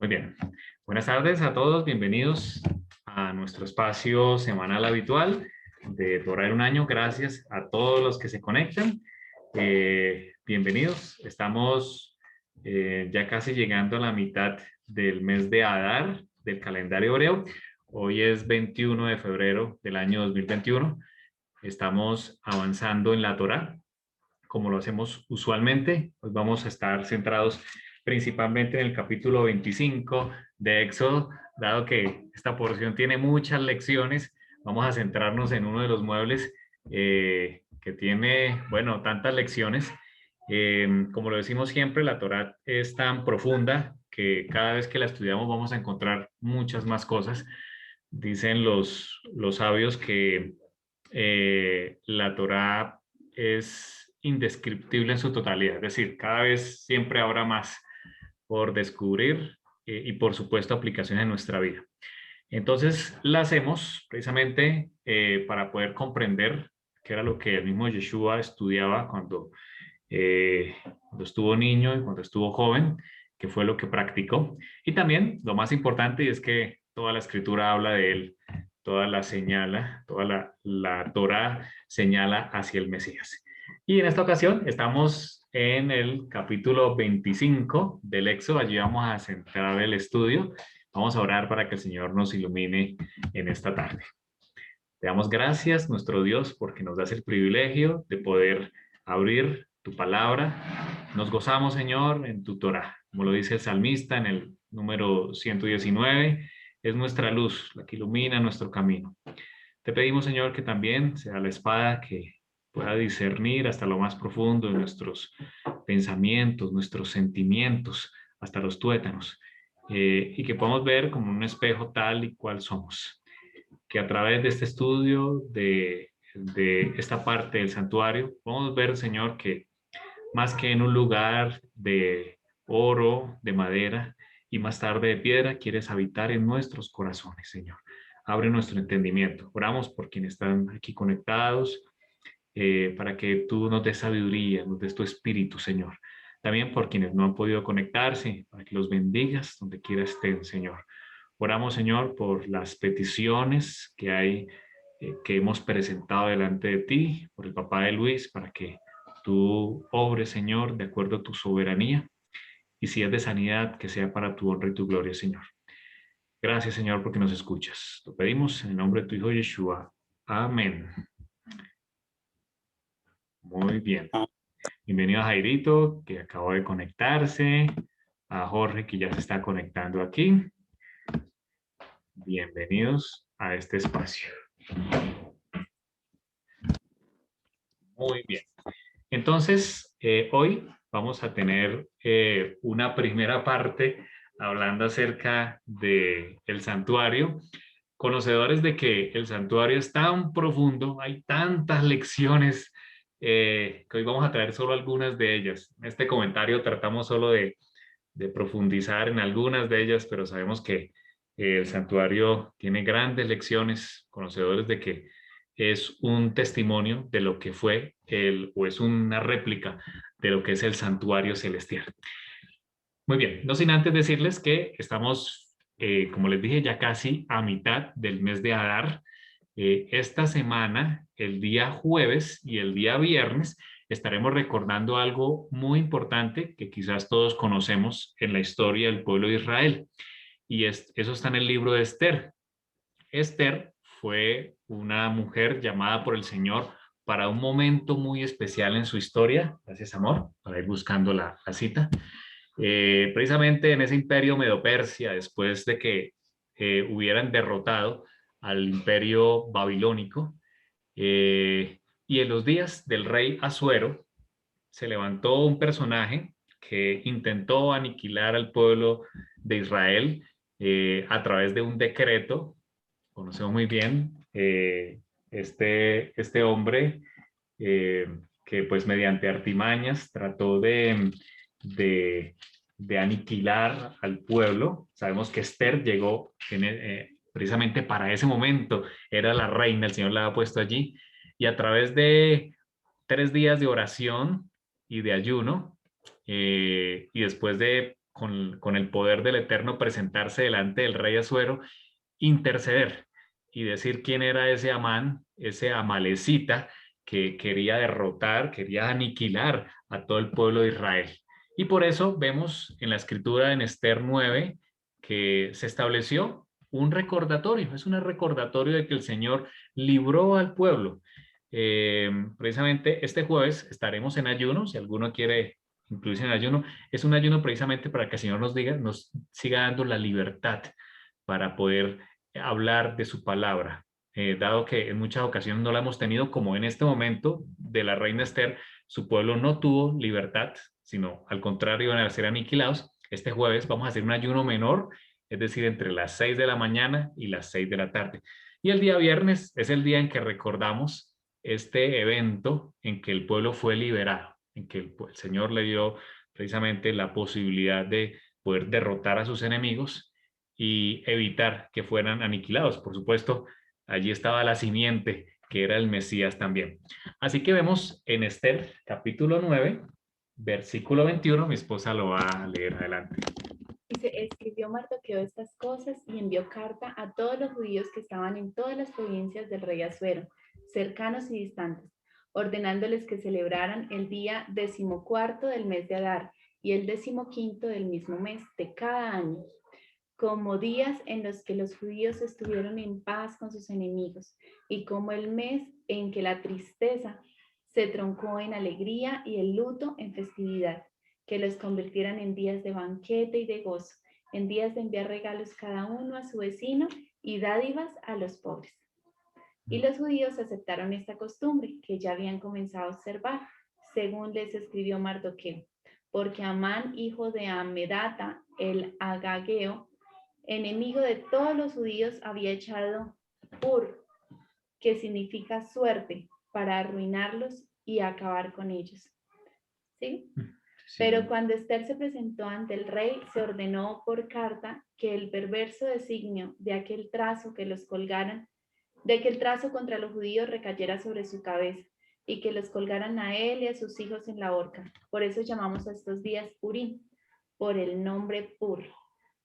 Muy bien. Buenas tardes a todos. Bienvenidos a nuestro espacio semanal habitual de Torah en un año. Gracias a todos los que se conectan. Bienvenidos. Estamos ya casi llegando a la mitad del mes de Adar del calendario hebreo. Hoy es 21 de febrero del año 2021. Estamos avanzando en la Torah, como lo hacemos usualmente. Hoy vamos a estar centrados principalmente en el capítulo 25 de Éxodo. Dado que esta porción tiene muchas lecciones, vamos a centrarnos en uno de los muebles que tiene, bueno, tantas lecciones. Como lo decimos siempre, la Torá es tan profunda que cada vez que la estudiamos vamos a encontrar muchas más cosas. Dicen los sabios que la Torá es indescriptible en su totalidad, es decir, cada vez siempre habrá más por descubrir y por supuesto aplicaciones en nuestra vida. Entonces la hacemos precisamente para poder comprender qué era lo que el mismo Yeshua estudiaba cuando estuvo niño y cuando estuvo joven, que fue lo que practicó. Y también lo más importante, y es que toda la escritura habla de él, toda la señala, la Torah señala hacia el Mesías. Y en esta ocasión estamos en el capítulo 25 del Éxodo. Allí vamos a centrar el estudio. Vamos a orar para que el Señor nos ilumine en esta tarde. Te damos gracias, nuestro Dios, porque nos das el privilegio de poder abrir tu palabra. Nos gozamos, Señor, en tu Torah. Como lo dice el salmista en el número 119, es nuestra luz la que ilumina nuestro camino. Te pedimos, Señor, que también sea la espada que pueda discernir hasta lo más profundo de nuestros pensamientos, nuestros sentimientos, hasta los tuétanos, y que podamos ver como un espejo tal y cual somos. Que a través de este estudio, de esta parte del santuario, podemos ver, Señor, que más que en un lugar de oro, de madera y más tarde de piedra, quieres habitar en nuestros corazones, Señor. Abre nuestro entendimiento. Oramos por quienes están aquí conectados, para que tú nos des sabiduría, nos des tu espíritu, Señor. También por quienes no han podido conectarse, para que los bendigas donde quiera estén, Señor. Oramos, Señor, por las peticiones que hay, que hemos presentado delante de ti, por el papá de Luis, para que tú obres, Señor, de acuerdo a tu soberanía. Y si es de sanidad, que sea para tu honra y tu gloria, Señor. Gracias, Señor, porque nos escuchas. Lo pedimos en el nombre de tu Hijo Yeshua. Amén. Muy bien. Bienvenido a Jairito, que acabó de conectarse. A Jorge, que ya se está conectando aquí. Bienvenidos a este espacio. Muy bien. Entonces, hoy vamos a tener una primera parte hablando acerca del santuario. Conocedores de que el santuario es tan profundo, hay tantas lecciones, que hoy vamos a traer solo algunas de ellas. En este comentario tratamos solo de profundizar en algunas de ellas, pero sabemos que el santuario tiene grandes lecciones, conocedores de que es un testimonio de lo que fue o es una réplica de lo que es el santuario celestial. Muy bien, no sin antes decirles que estamos, como les dije, ya casi a mitad del mes de Adar. Esta semana, el día jueves y el día viernes, estaremos recordando algo muy importante que quizás todos conocemos en la historia del pueblo de Israel. Y eso está en el libro de Esther. Esther fue una mujer llamada por el Señor para un momento muy especial en su historia. Gracias, amor, para ir buscando la cita. Precisamente en ese imperio Medo-Persia, después de que hubieran derrotado al imperio babilónico, y en los días del rey Asuero, se levantó un personaje que intentó aniquilar al pueblo de Israel a través de un decreto. Conocemos muy bien este hombre, eh, que pues mediante artimañas trató de, de aniquilar al pueblo. Sabemos que Esther llegó precisamente para ese momento, era la reina, el Señor la había puesto allí, y a través de 3 días de oración y de ayuno, y después de con el poder del Eterno presentarse delante del rey Asuero, interceder y decir quién era ese Amán, ese amalecita que quería derrotar, quería aniquilar a todo el pueblo de Israel. Y por eso vemos en la escritura en Esther 9 que se estableció un recordatorio, es un recordatorio de que el Señor libró al pueblo. Precisamente este jueves estaremos en ayuno, si alguno quiere incluirse en ayuno, es un ayuno precisamente para que el Señor nos diga, nos siga dando la libertad para poder hablar de su palabra, dado que en muchas ocasiones no la hemos tenido, como en este momento de la reina Esther, su pueblo no tuvo libertad, sino al contrario iban a ser aniquilados. Este jueves vamos a hacer un ayuno menor, es decir, entre las 6 de la mañana y las 6 de la tarde. Y el día viernes es el día en que recordamos este evento en que el pueblo fue liberado, en que el Señor le dio precisamente la posibilidad de poder derrotar a sus enemigos y evitar que fueran aniquilados. Por supuesto, allí estaba la simiente, que era el Mesías también. Así que vemos en Esther, capítulo 9, versículo 21, mi esposa lo va a leer adelante. Dice, escribió Mardoqueo estas cosas y envió carta a todos los judíos que estaban en todas las provincias del rey Asuero, cercanos y distantes, ordenándoles que celebraran el día 14 del mes de Adar y el 15 del mismo mes de cada año, como días en los que los judíos estuvieron en paz con sus enemigos, y como el mes en que la tristeza se troncó en alegría y el luto en festividad, que los convirtieran en días de banquete y de gozo, en días de enviar regalos cada uno a su vecino y dádivas a los pobres. Y los judíos aceptaron esta costumbre que ya habían comenzado a observar, según les escribió Mardoqueo, porque Amán, hijo de Amedata, el agageo, enemigo de todos los judíos, había echado Pur, que significa suerte, para arruinarlos y acabar con ellos. ¿Sí? Sí. Pero cuando Esther se presentó ante el rey, se ordenó por carta que el perverso designio de aquel trazo que los colgaran, de que el trazo contra los judíos recayera sobre su cabeza y que los colgaran a él y a sus hijos en la horca. Por eso llamamos a estos días Purim, por el nombre Pur.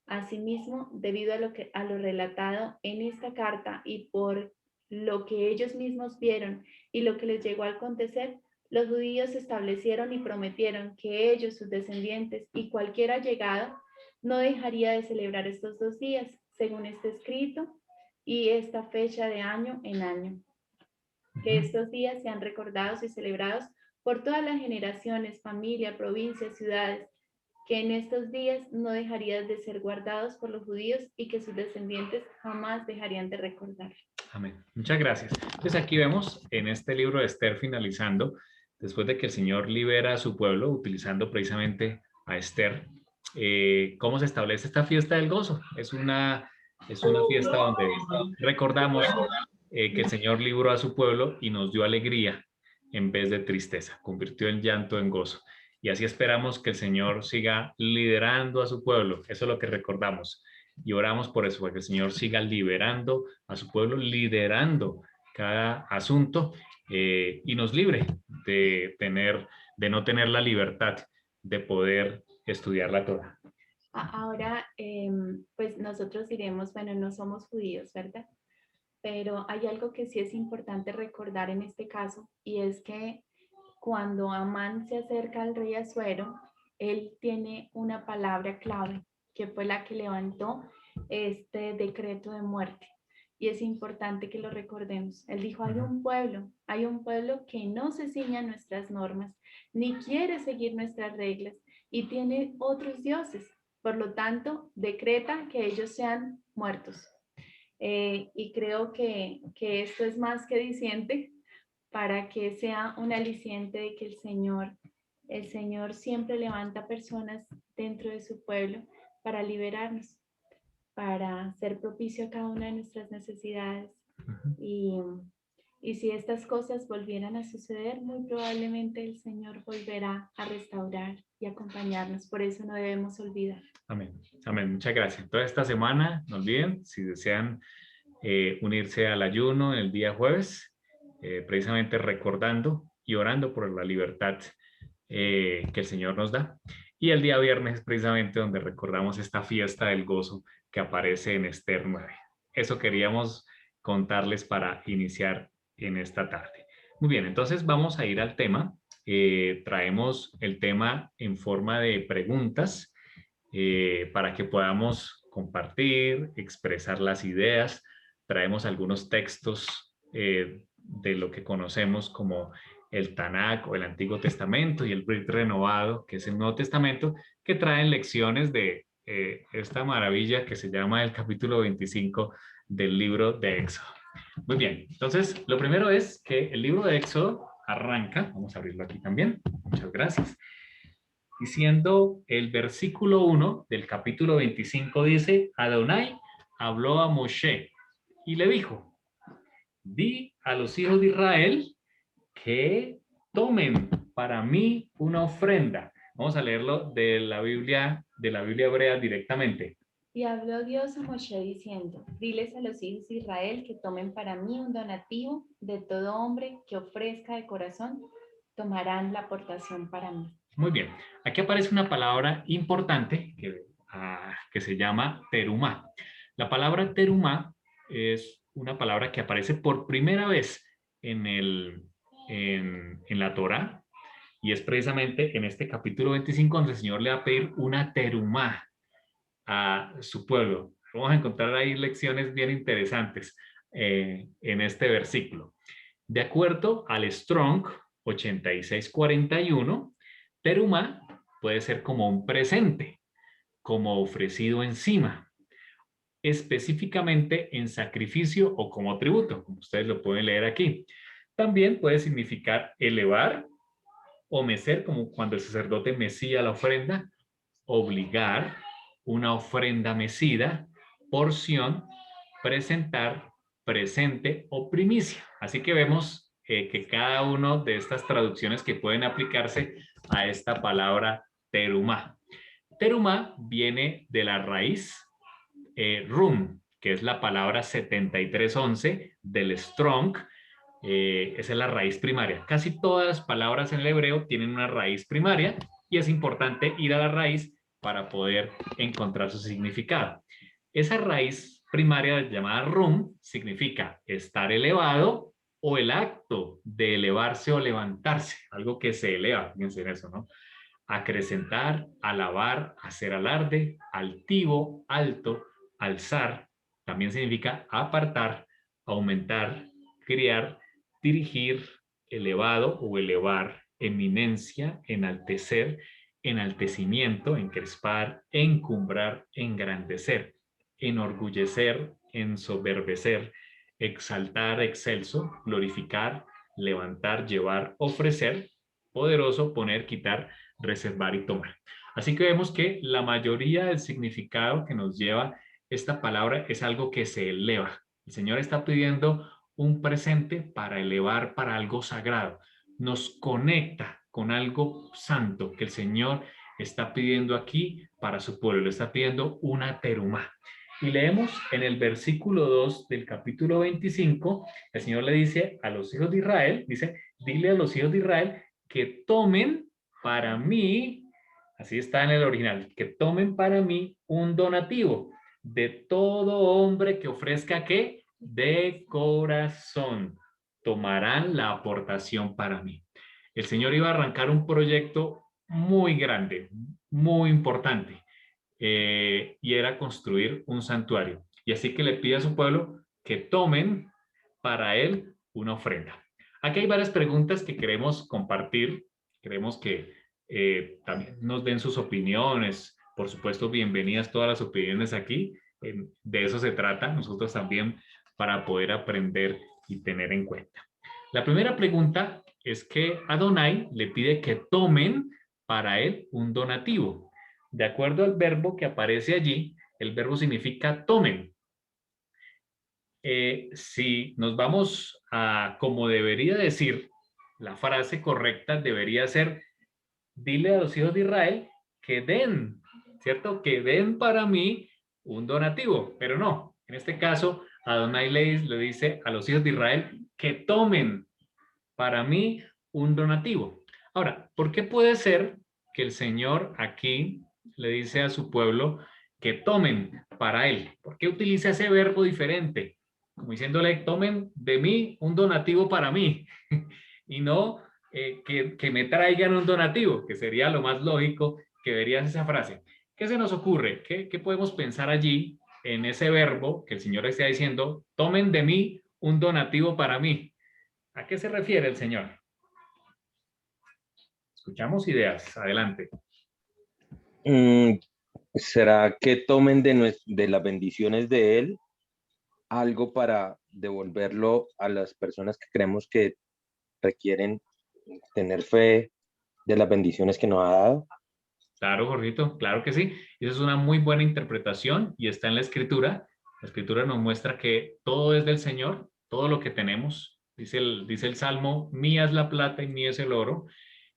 Asimismo, debido a lo relatado en esta carta y por lo que ellos mismos vieron y lo que les llegó a acontecer, los judíos establecieron y prometieron que ellos, sus descendientes y cualquier allegado no dejaría de celebrar estos 2 días, según está escrito, y esta fecha de año en año. Que estos días sean recordados y celebrados por todas las generaciones, familia, provincias, ciudades, que en estos días no dejarían de ser guardados por los judíos y que sus descendientes jamás dejarían de recordar. Amén. Muchas gracias. Entonces aquí vemos en este libro de Esther finalizando, después de que el Señor libera a su pueblo, utilizando precisamente a Esther, cómo se establece esta fiesta del gozo. Es una fiesta donde recordamos que el Señor libró a su pueblo y nos dio alegría en vez de tristeza, convirtió el llanto en gozo. Y así esperamos que el Señor siga liderando a su pueblo. Eso es lo que recordamos. Y oramos por eso, para que el Señor siga liberando a su pueblo, liderando cada asunto y nos libre de no tener la libertad de poder estudiar la Torah. Ahora, pues nosotros diremos, bueno, no somos judíos, ¿verdad? Pero hay algo que sí es importante recordar en este caso, y es que cuando Amán se acerca al rey Asuero, él tiene una palabra clave, que fue la que levantó este decreto de muerte. Y es importante que lo recordemos. Él dijo, hay un pueblo que no se ciña a nuestras normas, ni quiere seguir nuestras reglas, y tiene otros dioses. Por lo tanto, decreta que ellos sean muertos. Y creo que esto es más que diciente para que sea un aliciente de que el Señor siempre levanta personas dentro de su pueblo para liberarnos, para ser propicio a cada una de nuestras necesidades. Y si estas cosas volvieran a suceder, muy probablemente el Señor volverá a restaurar y acompañarnos. Por eso no debemos olvidar. Amén. Amén. Muchas gracias. Toda esta semana, no olviden, si desean unirse al ayuno el día jueves, precisamente recordando y orando por la libertad que el Señor nos da. Y el día viernes es precisamente donde recordamos esta fiesta del gozo que aparece en Esther 9. Eso queríamos contarles para iniciar en esta tarde. Muy bien, entonces vamos a ir al tema. Traemos el tema en forma de preguntas para que podamos compartir, expresar las ideas. Traemos algunos textos de lo que conocemos como el Tanakh o el Antiguo Testamento y el Brit Renovado, que es el Nuevo Testamento, que traen lecciones de esta maravilla que se llama el capítulo 25 del libro de Éxodo. Muy bien, entonces lo primero es que el libro de Éxodo arranca, vamos a abrirlo aquí también, muchas gracias, diciendo el versículo 1 del capítulo 25 dice, Adonai habló a Moshe y le dijo, di a los hijos de Israel que tomen para mí una ofrenda. Vamos a leerlo de la Biblia hebrea directamente. Y habló Dios a Moshe diciendo, diles a los hijos de Israel que tomen para mí un donativo de todo hombre que ofrezca de corazón, tomarán la aportación para mí. Muy bien, aquí aparece una palabra importante que se llama terumá. La palabra terumá es una palabra que aparece por primera vez en la Torá y es precisamente en este capítulo 25 donde el Señor le va a pedir una terumá a su pueblo. Vamos a encontrar ahí lecciones bien interesantes en este versículo. De acuerdo al Strong 8641, terumá puede ser como un presente, como ofrecido encima, específicamente en sacrificio o como tributo, como ustedes lo pueden leer aquí. También puede significar elevar o mecer, como cuando el sacerdote mecía la ofrenda, obligar, una ofrenda mecida, porción, presentar, presente o primicia. Así que vemos que cada una de estas traducciones que pueden aplicarse a esta palabra terumá. Terumá viene de la raíz rum, que es la palabra 7311 del Strong. Esa es la raíz primaria. Casi todas las palabras en el hebreo tienen una raíz primaria y es importante ir a la raíz para poder encontrar su significado. Esa raíz primaria llamada rum significa estar elevado o el acto de elevarse o levantarse, algo que se eleva, fíjense en eso, ¿no? Acrecentar, alabar, hacer alarde, altivo, alto, alzar, también significa apartar, aumentar, criar, dirigir, elevado o elevar, eminencia, enaltecer, enaltecimiento, encrespar, encumbrar, engrandecer, enorgullecer, ensoberbecer, exaltar, excelso, glorificar, levantar, llevar, ofrecer, poderoso, poner, quitar, reservar y tomar. Así que vemos que la mayoría del significado que nos lleva esta palabra es algo que se eleva. El Señor está pidiendo un presente para elevar para algo sagrado. Nos conecta con algo santo que el Señor está pidiendo aquí para su pueblo. Le está pidiendo una terumá. Y leemos en el versículo 2 del capítulo 25, el Señor le dice a los hijos de Israel, dice, dile a los hijos de Israel que tomen para mí, así está en el original, que tomen para mí un donativo de todo hombre que ofrezca ¿qué? De corazón. Tomarán la aportación para mí. El Señor iba a arrancar un proyecto muy grande, muy importante, y era construir un santuario. Y así que le pide a su pueblo que tomen para él una ofrenda. Aquí hay varias preguntas que queremos compartir. Queremos que también nos den sus opiniones. Por supuesto, bienvenidas todas las opiniones aquí. De eso se trata, nosotros también, para poder aprender y tener en cuenta. La primera pregunta es que Adonai le pide que tomen para él un donativo. De acuerdo al verbo que aparece allí, el verbo significa tomen. Si nos vamos a como debería decir, la frase correcta debería ser, dile a los hijos de Israel que den, ¿cierto? Que den para mí un donativo, pero no. En este caso, Adonai le dice a los hijos de Israel que tomen para mí un donativo. Ahora, ¿por qué puede ser que el Señor aquí le dice a su pueblo que tomen para él. ¿Por qué utiliza ese verbo diferente? Como diciéndole, tomen de mí un donativo para mí y no que me traigan un donativo, que sería lo más lógico que verías esa frase. ¿Qué se nos ocurre? ¿Qué podemos pensar allí en ese verbo que el Señor está diciendo, tomen de mí un donativo para mí? ¿A qué se refiere el Señor? Escuchamos ideas. Adelante. Mm, ¿Será que tomen de las bendiciones de Él algo para devolverlo a las personas que creemos que requieren tener fe de las bendiciones que nos ha dado? Claro, Jorgito, claro que sí. Esa es una muy buena interpretación y está en la Escritura. La Escritura nos muestra que todo es del Señor, todo lo que tenemos. Dice el Salmo, mía es la plata y mía es el oro.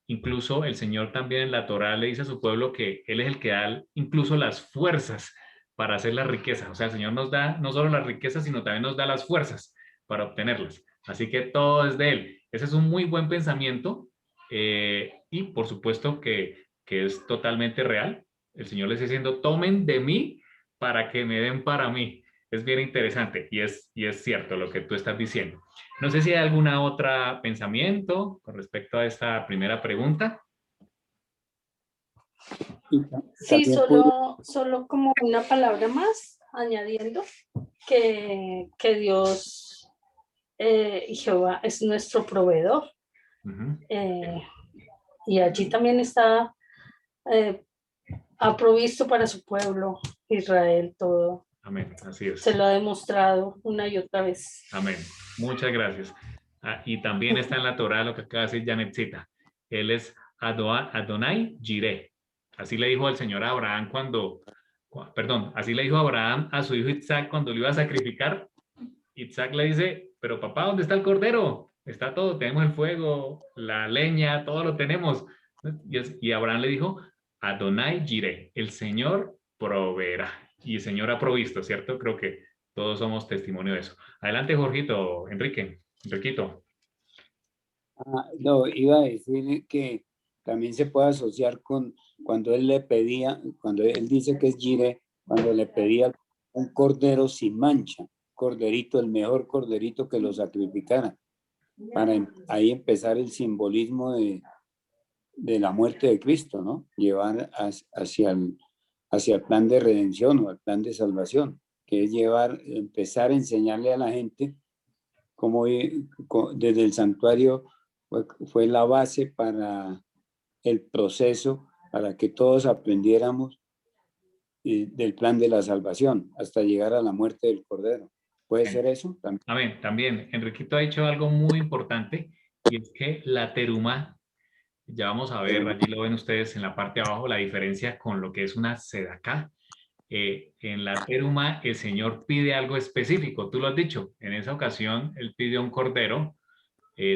Incluso el Señor también en la Torá le dice a su pueblo que Él es el que da incluso las fuerzas para hacer las riquezas. O sea, el Señor nos da no solo las riquezas, sino también nos da las fuerzas para obtenerlas. Así que todo es de Él. Ese es un muy buen pensamiento y por supuesto que es totalmente real. El Señor les está diciendo, tomen de mí para que me den para mí. Es bien interesante y es cierto lo que tú estás diciendo. No sé si hay alguna otra pensamiento con respecto a esta primera pregunta. Sí, solo como una palabra más, añadiendo que Dios y Jehová es nuestro proveedor. Y allí también está, ha provisto para su pueblo, Israel, todo. Amén, así es. Se lo ha demostrado una y otra vez. Amén. Muchas gracias. Y también está en la Torá lo que acaba de decir Janetcita. Él es Adonai Jireh. Así le dijo al Señor a Abraham así le dijo Abraham a su hijo Isaac cuando lo iba a sacrificar. Isaac le dice, pero papá, ¿dónde está el cordero? Está todo, tenemos el fuego, la leña, todo lo tenemos. Y Abraham le dijo, Adonai Jireh, el Señor proveerá. Y el Señor ha provisto, ¿cierto? Creo que todos somos testimonio de eso. Adelante, Jorgito, Enriquito. No, iba a decir que también se puede asociar con cuando él le pedía, cuando él dice que es Jireh, cuando le pedía un cordero sin mancha, corderito, el mejor corderito que lo sacrificara, para ahí empezar el simbolismo de la muerte de Cristo, ¿no? Llevar hacia el plan de redención o el plan de salvación, que es empezar a enseñarle a la gente cómo desde el santuario fue la base para el proceso, para que todos aprendiéramos del plan de la salvación hasta llegar a la muerte del Cordero. ¿Puede ser eso? También. Amén, también. Enriquito ha dicho algo muy importante y es que la teruma, ya vamos a ver, allí lo ven ustedes en la parte de abajo, la diferencia con lo que es una sedacá. En la teruma el Señor pide algo específico, tú lo has dicho, en esa ocasión Él pidió un cordero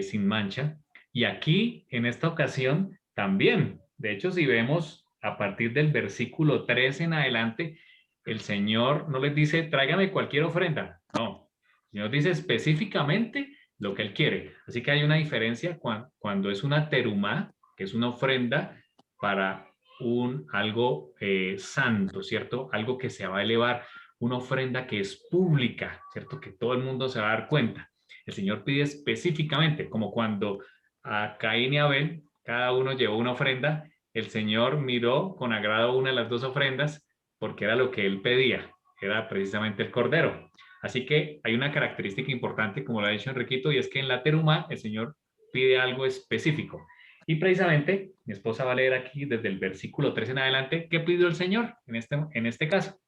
sin mancha y aquí en esta ocasión también, de hecho si vemos a partir del versículo 3 en adelante, el Señor no les dice tráigame cualquier ofrenda, no, el Señor dice específicamente lo que Él quiere, así que hay una diferencia cuando es una teruma, que es una ofrenda para algo santo, ¿cierto? Algo que se va a elevar, una ofrenda que es pública, ¿cierto? Que todo el mundo se va a dar cuenta. El Señor pide específicamente, como cuando a Caín y Abel, cada uno llevó una ofrenda, el Señor miró con agrado una de las dos ofrendas porque era lo que él pedía, era precisamente el cordero. Así que hay una característica importante, como lo ha dicho Enriquito, y es que en la teruma el Señor pide algo específico. Y precisamente, mi esposa va a leer aquí desde el versículo 3 en adelante, ¿qué pidió el Señor en este caso?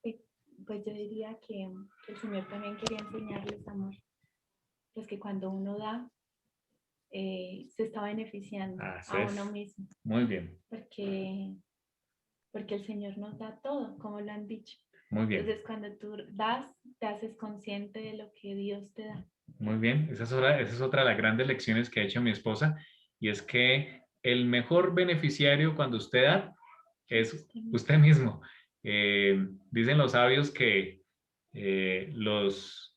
Pues yo diría que el Señor también quería enseñarles amor. Pues que cuando uno da, se está beneficiando a uno mismo. Muy bien. Porque el Señor nos da todo, como lo han dicho. Muy bien. Entonces, cuando tú das, te haces consciente de lo que Dios te da. Muy bien, esa es otra de las grandes lecciones que ha hecho mi esposa, y es que el mejor beneficiario cuando usted da es usted mismo. Dicen los sabios que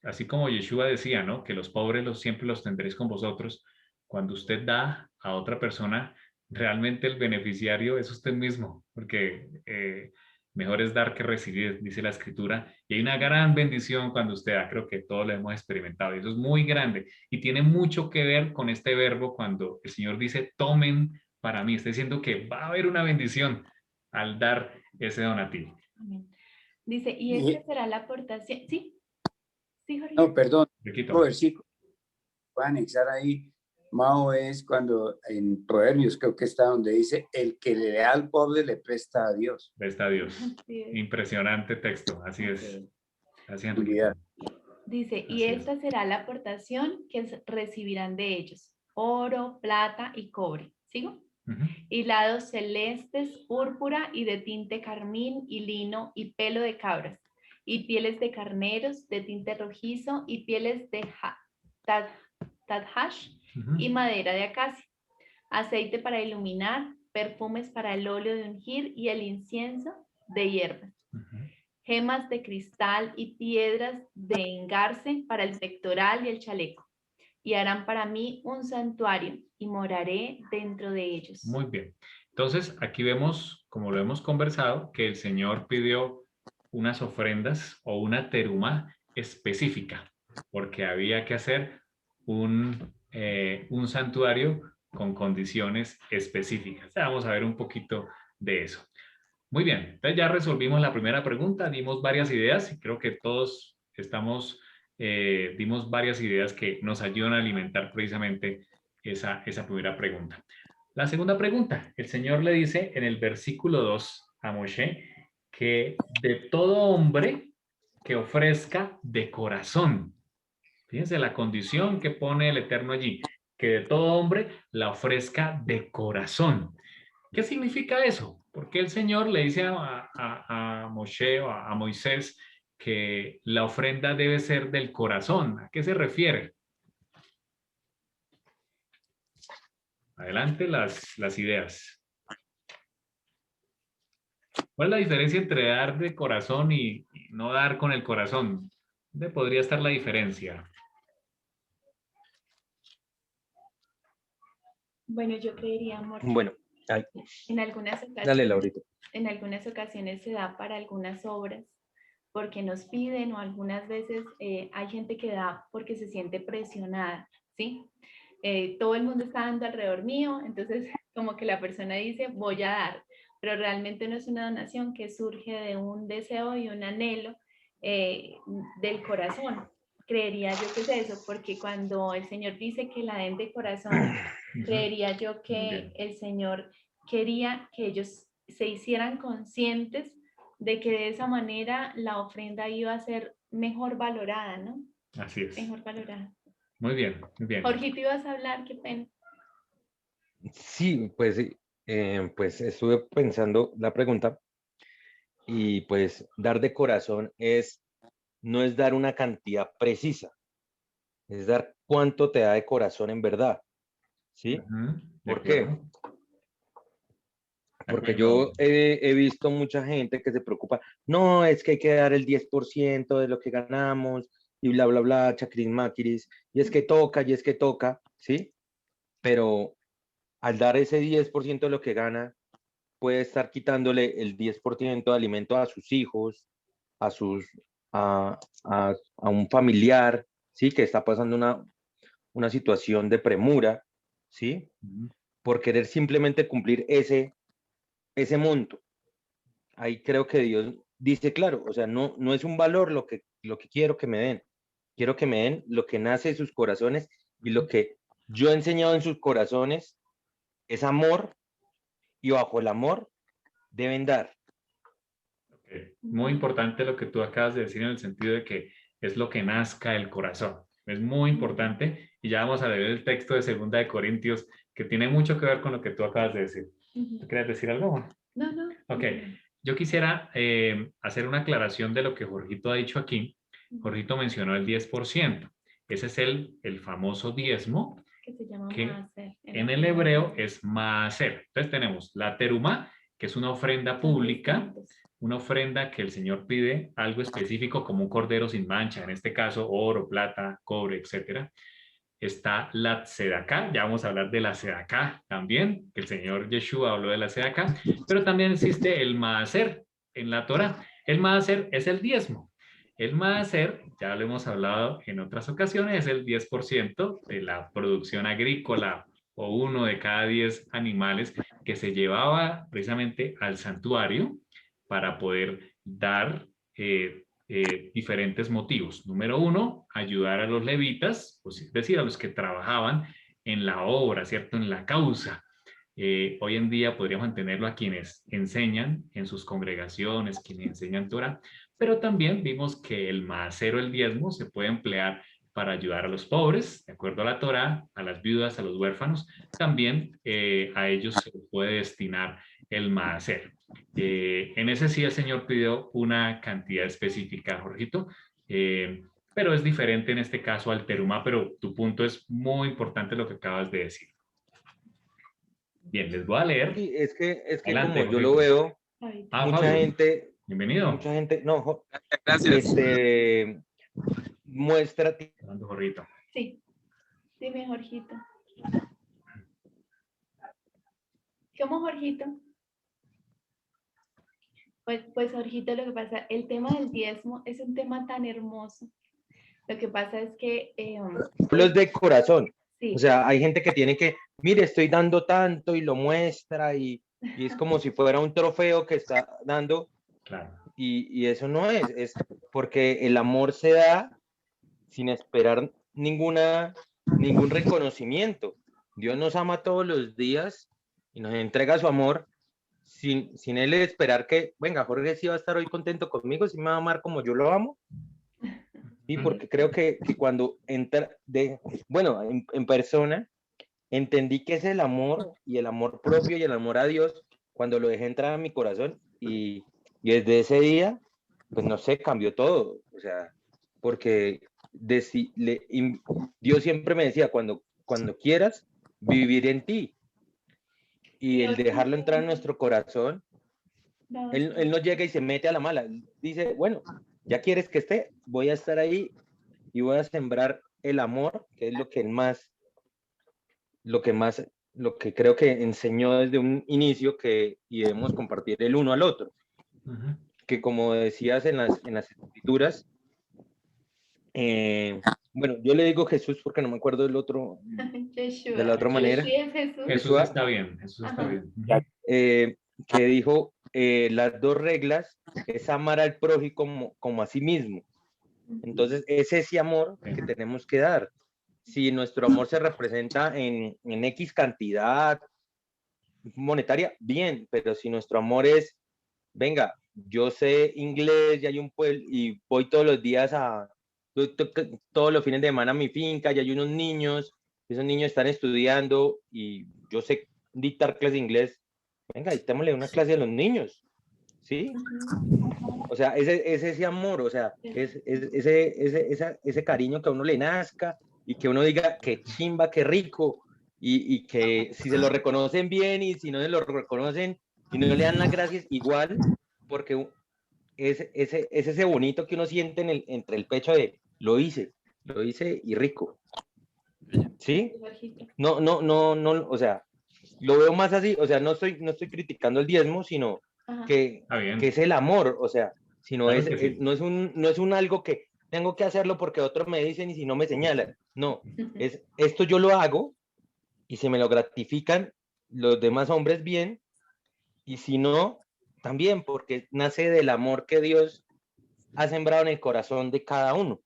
así como Yeshua decía, ¿no? Que los pobres siempre los tendréis con vosotros. Cuando usted da a otra persona, realmente el beneficiario es usted mismo, porque mejor es dar que recibir, dice la Escritura. Y hay una gran bendición cuando usted da, creo que todos lo hemos experimentado, y eso es muy grande. Y tiene mucho que ver con este verbo cuando el Señor dice, tomen para mí. Está diciendo que va a haber una bendición al dar ese donativo. Amén. Dice, y Y- esta será la aportación. ¿Sí? Sí, Jorge. No, perdón, Riquito. otro versículo voy a anexar ahí, Mao, es cuando en Proverbios creo que está donde dice, el que le da al pobre le presta a Dios. Está Dios. Así es. Impresionante texto, así es. Así es. Así es, Enriquito. Dice, y Así es. esta será la aportación que recibirán de ellos, oro, plata y cobre. ¿Sigo? Ujú. Hilados celestes, púrpura y de tinte carmín y lino y pelo de cabras, y pieles de carneros de tinte rojizo y pieles de tadhash Ujú. y madera de acacia, aceite para iluminar, perfumes para el óleo de ungir y el incienso de hierbas, Ujú. gemas de cristal y piedras de engarce para el pectoral y el chaleco. Y harán para mí un santuario y moraré dentro de ellos. Muy bien. Entonces, aquí vemos, como lo hemos conversado, que el Señor pidió unas ofrendas o una teruma específica, porque había que hacer un santuario con condiciones específicas. Ya vamos a ver un poquito de eso. Muy bien, entonces ya resolvimos la primera pregunta, dimos varias ideas y creo que todos dimos varias ideas que nos ayudan a alimentar precisamente esa primera pregunta. La segunda pregunta, el Señor le dice en el versículo 2 a Moshe que de todo hombre que ofrezca de corazón. Fíjense la condición que pone el Eterno allí, que de todo hombre la ofrezca de corazón. ¿Qué significa eso? Porque el Señor le dice a Moshe o a Moisés que la ofrenda debe ser del corazón. ¿A qué se refiere? Adelante las ideas. ¿Cuál es la diferencia entre dar de corazón y no dar con el corazón? ¿Dónde podría estar la diferencia? Bueno, yo creería, amor, Bueno, ay, en algunas dale, ocasiones, Laurita. en algunas ocasiones se da para algunas obras porque nos piden o algunas veces hay gente que da porque se siente presionada, ¿sí? Todo el mundo está dando alrededor mío, entonces como que la persona dice voy a dar, pero realmente no es una donación que surge de un deseo y un anhelo del corazón. Creería yo que es eso, porque cuando el Señor dice que la den de corazón, creería yo que el Señor quería que ellos se hicieran conscientes de que de esa manera la ofrenda iba a ser mejor valorada, ¿no? Así es. Mejor valorada. Muy bien, muy bien. Jorge, ¿te ibas a hablar? Qué pena. Sí, pues estuve pensando la pregunta y pues dar de corazón no es dar una cantidad precisa, es dar cuánto te da de corazón en verdad, ¿sí? Ujú, de ¿Por qué? acuerdo. De Porque acuerdo. yo he visto mucha gente que se preocupa, no, es que hay que dar el 10% de lo que ganamos y bla, bla, bla, chacris maquiris, y es que toca, ¿sí? Pero al dar ese 10% de lo que gana, puede estar quitándole el 10% de alimento a sus hijos, a, sus, a un familiar, ¿sí? Que está pasando una situación de premura, ¿sí? Ujú. Por querer simplemente cumplir ese monto. Ahí creo que Dios dice, claro, o sea, no es un valor lo que quiero que me den lo que nace de sus corazones y lo que yo he enseñado en sus corazones es amor y bajo el amor deben dar. Muy importante lo que tú acabas de decir en el sentido de que es lo que nazca del corazón. Es muy importante y ya vamos a leer el texto de 2 Corintios que tiene mucho que ver con lo que tú acabas de decir. ¿Tú quieres decir algo? No, no. Ok, yo quisiera hacer una aclaración de lo que Jorgito ha dicho aquí. Jorgito mencionó el 10%. Ese es el famoso diezmo Que se llama que maaser. en el hebreo es maaser. Entonces tenemos la teruma, que es una ofrenda pública, una ofrenda que el Señor pide algo específico como un cordero sin mancha, en este caso oro, plata, cobre, etc. está la tzedaká, ya vamos a hablar de la tzedaká también, que el Señor Yeshua habló de la tzedaká, pero también existe el maaser en la Torá. El maaser es el diezmo. El maaser, ya lo hemos hablado en otras ocasiones, es el 10% de la producción agrícola o 1 de cada 10 animales que se llevaba precisamente al santuario para poder dar diferentes motivos. Número 1, ayudar a los levitas, es decir, a los que trabajaban en la obra, ¿cierto? En la causa. Hoy en día podríamos entenderlo a quienes enseñan en sus congregaciones, quienes enseñan Torah, pero también vimos que el maasero, el diezmo, se puede emplear para ayudar a los pobres, de acuerdo a la Torah, a las viudas, a los huérfanos, también a ellos se puede destinar el maaser. En ese sí el Señor pidió una cantidad específica, Jorgito, pero es diferente en este caso al terumá, pero tu punto es muy importante lo que acabas de decir. Bien, les voy a leer. Sí, es que Adelante, como yo lo Jorgito. veo, mucha Fabio, gente, bienvenido. no, Gracias. muestra. Hablando, Jorgito. Sí, dime, Jorgito. ¿Cómo, Jorgito? Pues, Jorgito, lo que pasa, el tema del diezmo es un tema tan hermoso. Lo que pasa es que... Los de corazón. sí. O sea, hay gente que tiene que, mire, estoy dando tanto y lo muestra y es como si fuera un trofeo que está dando. Claro. Y eso no es porque el amor se da sin esperar ningún reconocimiento. Dios nos ama todos los días y nos entrega su amor sin él esperar que, venga, Jorge sí va a estar hoy contento conmigo, sí me va a amar como yo lo amo. Sí, porque creo que cuando entra, en persona, entendí que es el amor y el amor propio y el amor a Dios cuando lo dejé entrar a mi corazón y desde ese día, pues no sé, cambió todo. O sea, porque Dios siempre me decía, cuando quieras, vivir en ti. Y el dejarlo entrar en nuestro corazón, él no llega y se mete a la mala. Él dice, bueno, ya quieres que esté, voy a estar ahí y voy a sembrar el amor, que es lo que creo que enseñó desde un inicio y debemos compartir el uno al otro. Uh-huh. Que como decías en las escrituras, bueno, yo le digo Jesús porque no me acuerdo del otro, de la otra manera. Jesús está bien, Jesús está bien. Que dijo, las dos reglas es amar al prójimo como a sí mismo. Entonces, es ese amor que tenemos que dar. Si nuestro amor se representa en X cantidad monetaria, bien, pero si nuestro amor es, venga, yo sé inglés y hay un pueblo y voy todos los días todos los fines de semana a mi finca y hay unos niños, esos niños están estudiando y yo sé dictar clases de inglés, venga, dictémosle una clase a los niños, ¿sí? O sea, es ese amor, o sea, es ese cariño que a uno le nazca y que uno diga que chimba, que rico, y que si se lo reconocen bien y si no se lo reconocen y no le dan las gracias igual, porque es ese bonito que uno siente entre el pecho de lo hice y rico. ¿Sí? No, o sea, lo veo más así, o sea, no estoy criticando el diezmo, sino que es el amor, o sea, sino claro sí. no es un algo que tengo que hacerlo porque otros me dicen y si no me señalan. No, es esto yo lo hago y si me lo gratifican los demás hombres bien y si no, también porque nace del amor que Dios ha sembrado en el corazón de cada uno.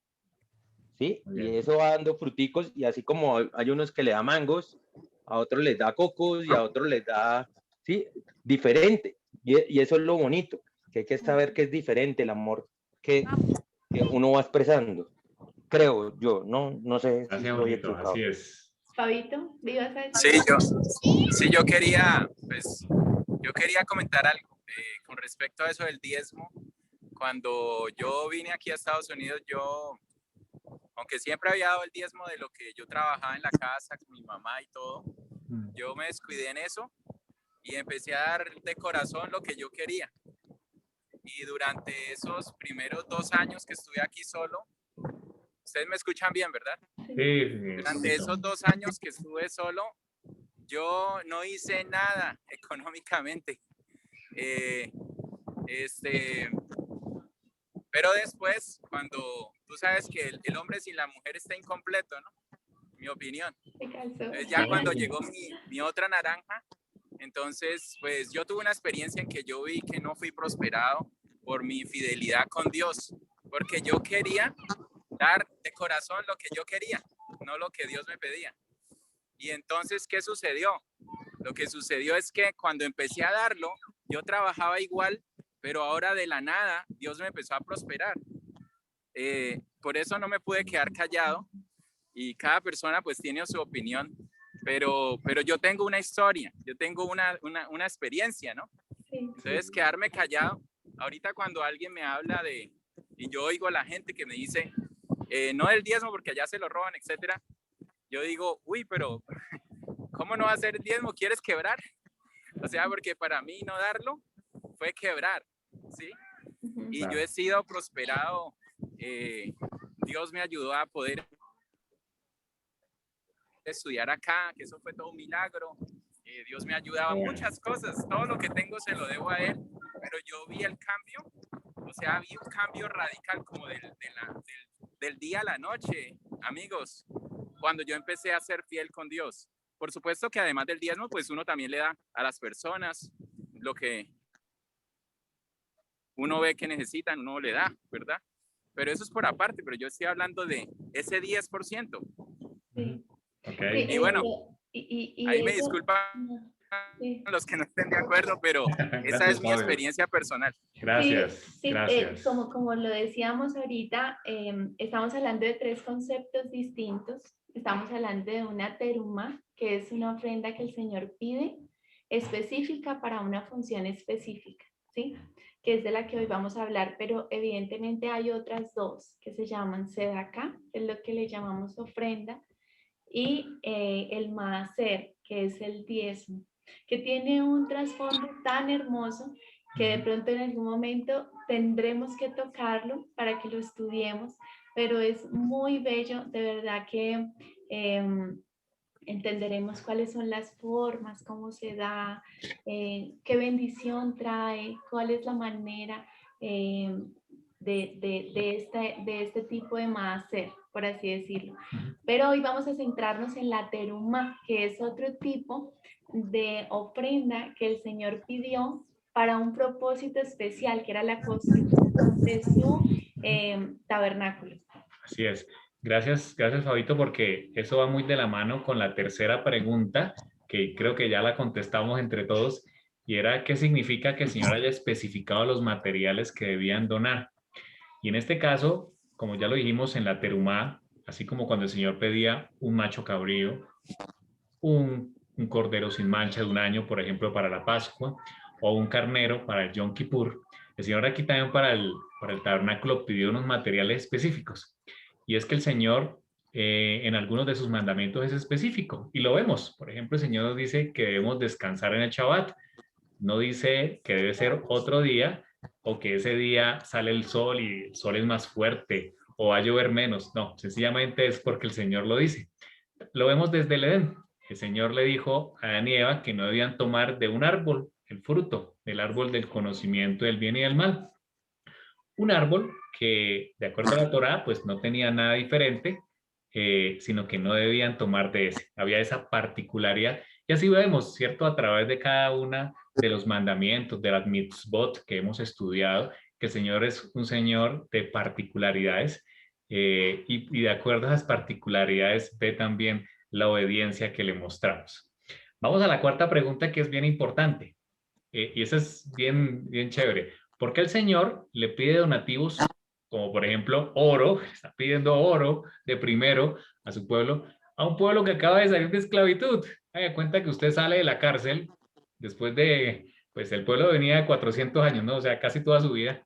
¿Sí? Y eso va dando fruticos y así como hay unos que le da mangos, a otros les da cocos y a otros les da, sí, diferente. Y eso es lo bonito, que hay que saber que es diferente el amor que uno va expresando. Creo yo, no sé. Gracias, si bonito, así es. Fabito, ¿vivas a decir? Sí, yo quería comentar algo con respecto a eso del diezmo. Cuando yo vine aquí a Estados Unidos, aunque siempre había dado el diezmo de lo que yo trabajaba en la casa con mi mamá y todo, yo me descuidé en eso y empecé a dar de corazón lo que yo quería. Y durante esos primeros 2 años que estuve aquí solo, Ustedes me escuchan bien, ¿verdad? Sí, Durante esos 2 años que estuve solo, yo no hice nada económicamente. Pero después, cuando tú sabes que el hombre sin la mujer está incompleto, ¿no? Mi opinión. Entonces ya cuando llegó mi otra naranja, entonces pues yo tuve una experiencia en que yo vi que no fui prosperado por mi fidelidad con Dios, porque yo quería dar de corazón lo que yo quería, no lo que Dios me pedía. Y entonces, ¿qué sucedió? Lo que sucedió es que cuando empecé a darlo, yo trabajaba igual, pero ahora de la nada Dios me empezó a prosperar. Por eso no me pude quedar callado, y cada persona pues tiene su opinión, pero yo tengo una historia, yo tengo una experiencia, ¿no? Entonces, quedarme callado, ahorita cuando alguien me habla y yo oigo a la gente que me dice, no del diezmo porque allá se lo roban, etcétera, yo digo, uy, pero ¿cómo no va a ser el diezmo? ¿Quieres quebrar? O sea, porque para mí no darlo fue quebrar, ¿sí? Y yo he sido prosperado, Dios me ayudó a poder estudiar acá, que eso fue todo un milagro. Dios me ayudaba a muchas cosas, todo lo que tengo se lo debo a Él, pero yo vi el cambio, o sea, vi un cambio radical como del día a la noche, amigos, cuando yo empecé a ser fiel con Dios. Por supuesto que además del diezmo, pues uno también le da a las personas lo que uno ve que necesitan, uno le da, ¿verdad? Pero eso es por aparte, pero yo estoy hablando de ese 10%. Sí. Okay. Y bueno, ahí me eso, disculpan sí. los que no estén de acuerdo, pero esa es mi experiencia personal. Gracias, sí, gracias. como lo decíamos ahorita, estamos hablando de 3 conceptos distintos. Estamos hablando de una teruma, que es una ofrenda que el Señor pide específica para una función específica, ¿sí? Que es de la que hoy vamos a hablar, pero evidentemente hay otras 2 que se llaman sedaká, que es lo que le llamamos ofrenda, y el maaser, que es el diezmo, que tiene un trasfondo tan hermoso que de pronto en algún momento tendremos que tocarlo para que lo estudiemos, pero es muy bello, de verdad que entenderemos cuáles son las formas, cómo se da, qué bendición trae, cuál es la manera de este tipo de maaser, por así decirlo. Pero hoy vamos a centrarnos en la teruma, que es otro tipo de ofrenda que el Señor pidió para un propósito especial, que era la construcción de su tabernáculo. Así es. Gracias, gracias Fabito, porque eso va muy de la mano con la tercera pregunta, que creo que ya la contestamos entre todos, y era ¿qué significa que el Señor haya especificado los materiales que debían donar? Y en este caso, como ya lo dijimos en la terumá, así como cuando el Señor pedía un macho cabrío, un cordero sin mancha de 1 año, por ejemplo, para la Pascua, o un carnero para el Yom Kippur, el Señor aquí también para el tabernáculo pidió unos materiales específicos. Y es que el Señor en algunos de sus mandamientos es específico, y lo vemos. Por ejemplo, el Señor nos dice que debemos descansar en el Shabbat. No dice que debe ser otro día, o que ese día sale el sol y el sol es más fuerte, o va a llover menos. No, sencillamente es porque el Señor lo dice. Lo vemos desde el Edén. El Señor le dijo a Adán y Eva que no debían tomar de un árbol el fruto, del árbol del conocimiento del bien y del mal. Un árbol que, de acuerdo a la Torá, pues no tenía nada diferente, sino que no debían tomar de ese. Había esa particularidad. Y así vemos, ¿cierto? A través de cada una de los mandamientos, de las mitzvot que hemos estudiado, que el Señor es un Señor de particularidades. Y de acuerdo a esas particularidades ve también la obediencia que le mostramos. Vamos a la cuarta pregunta, que es bien importante. Y esa es bien, bien chévere. ¿Por qué el Señor le pide donativos, como por ejemplo oro? Está pidiendo oro de primero a su pueblo, a un pueblo que acaba de salir de esclavitud. Haga cuenta que usted sale de la cárcel después de, pues el pueblo venía de 400 años, ¿no? O sea, casi toda su vida,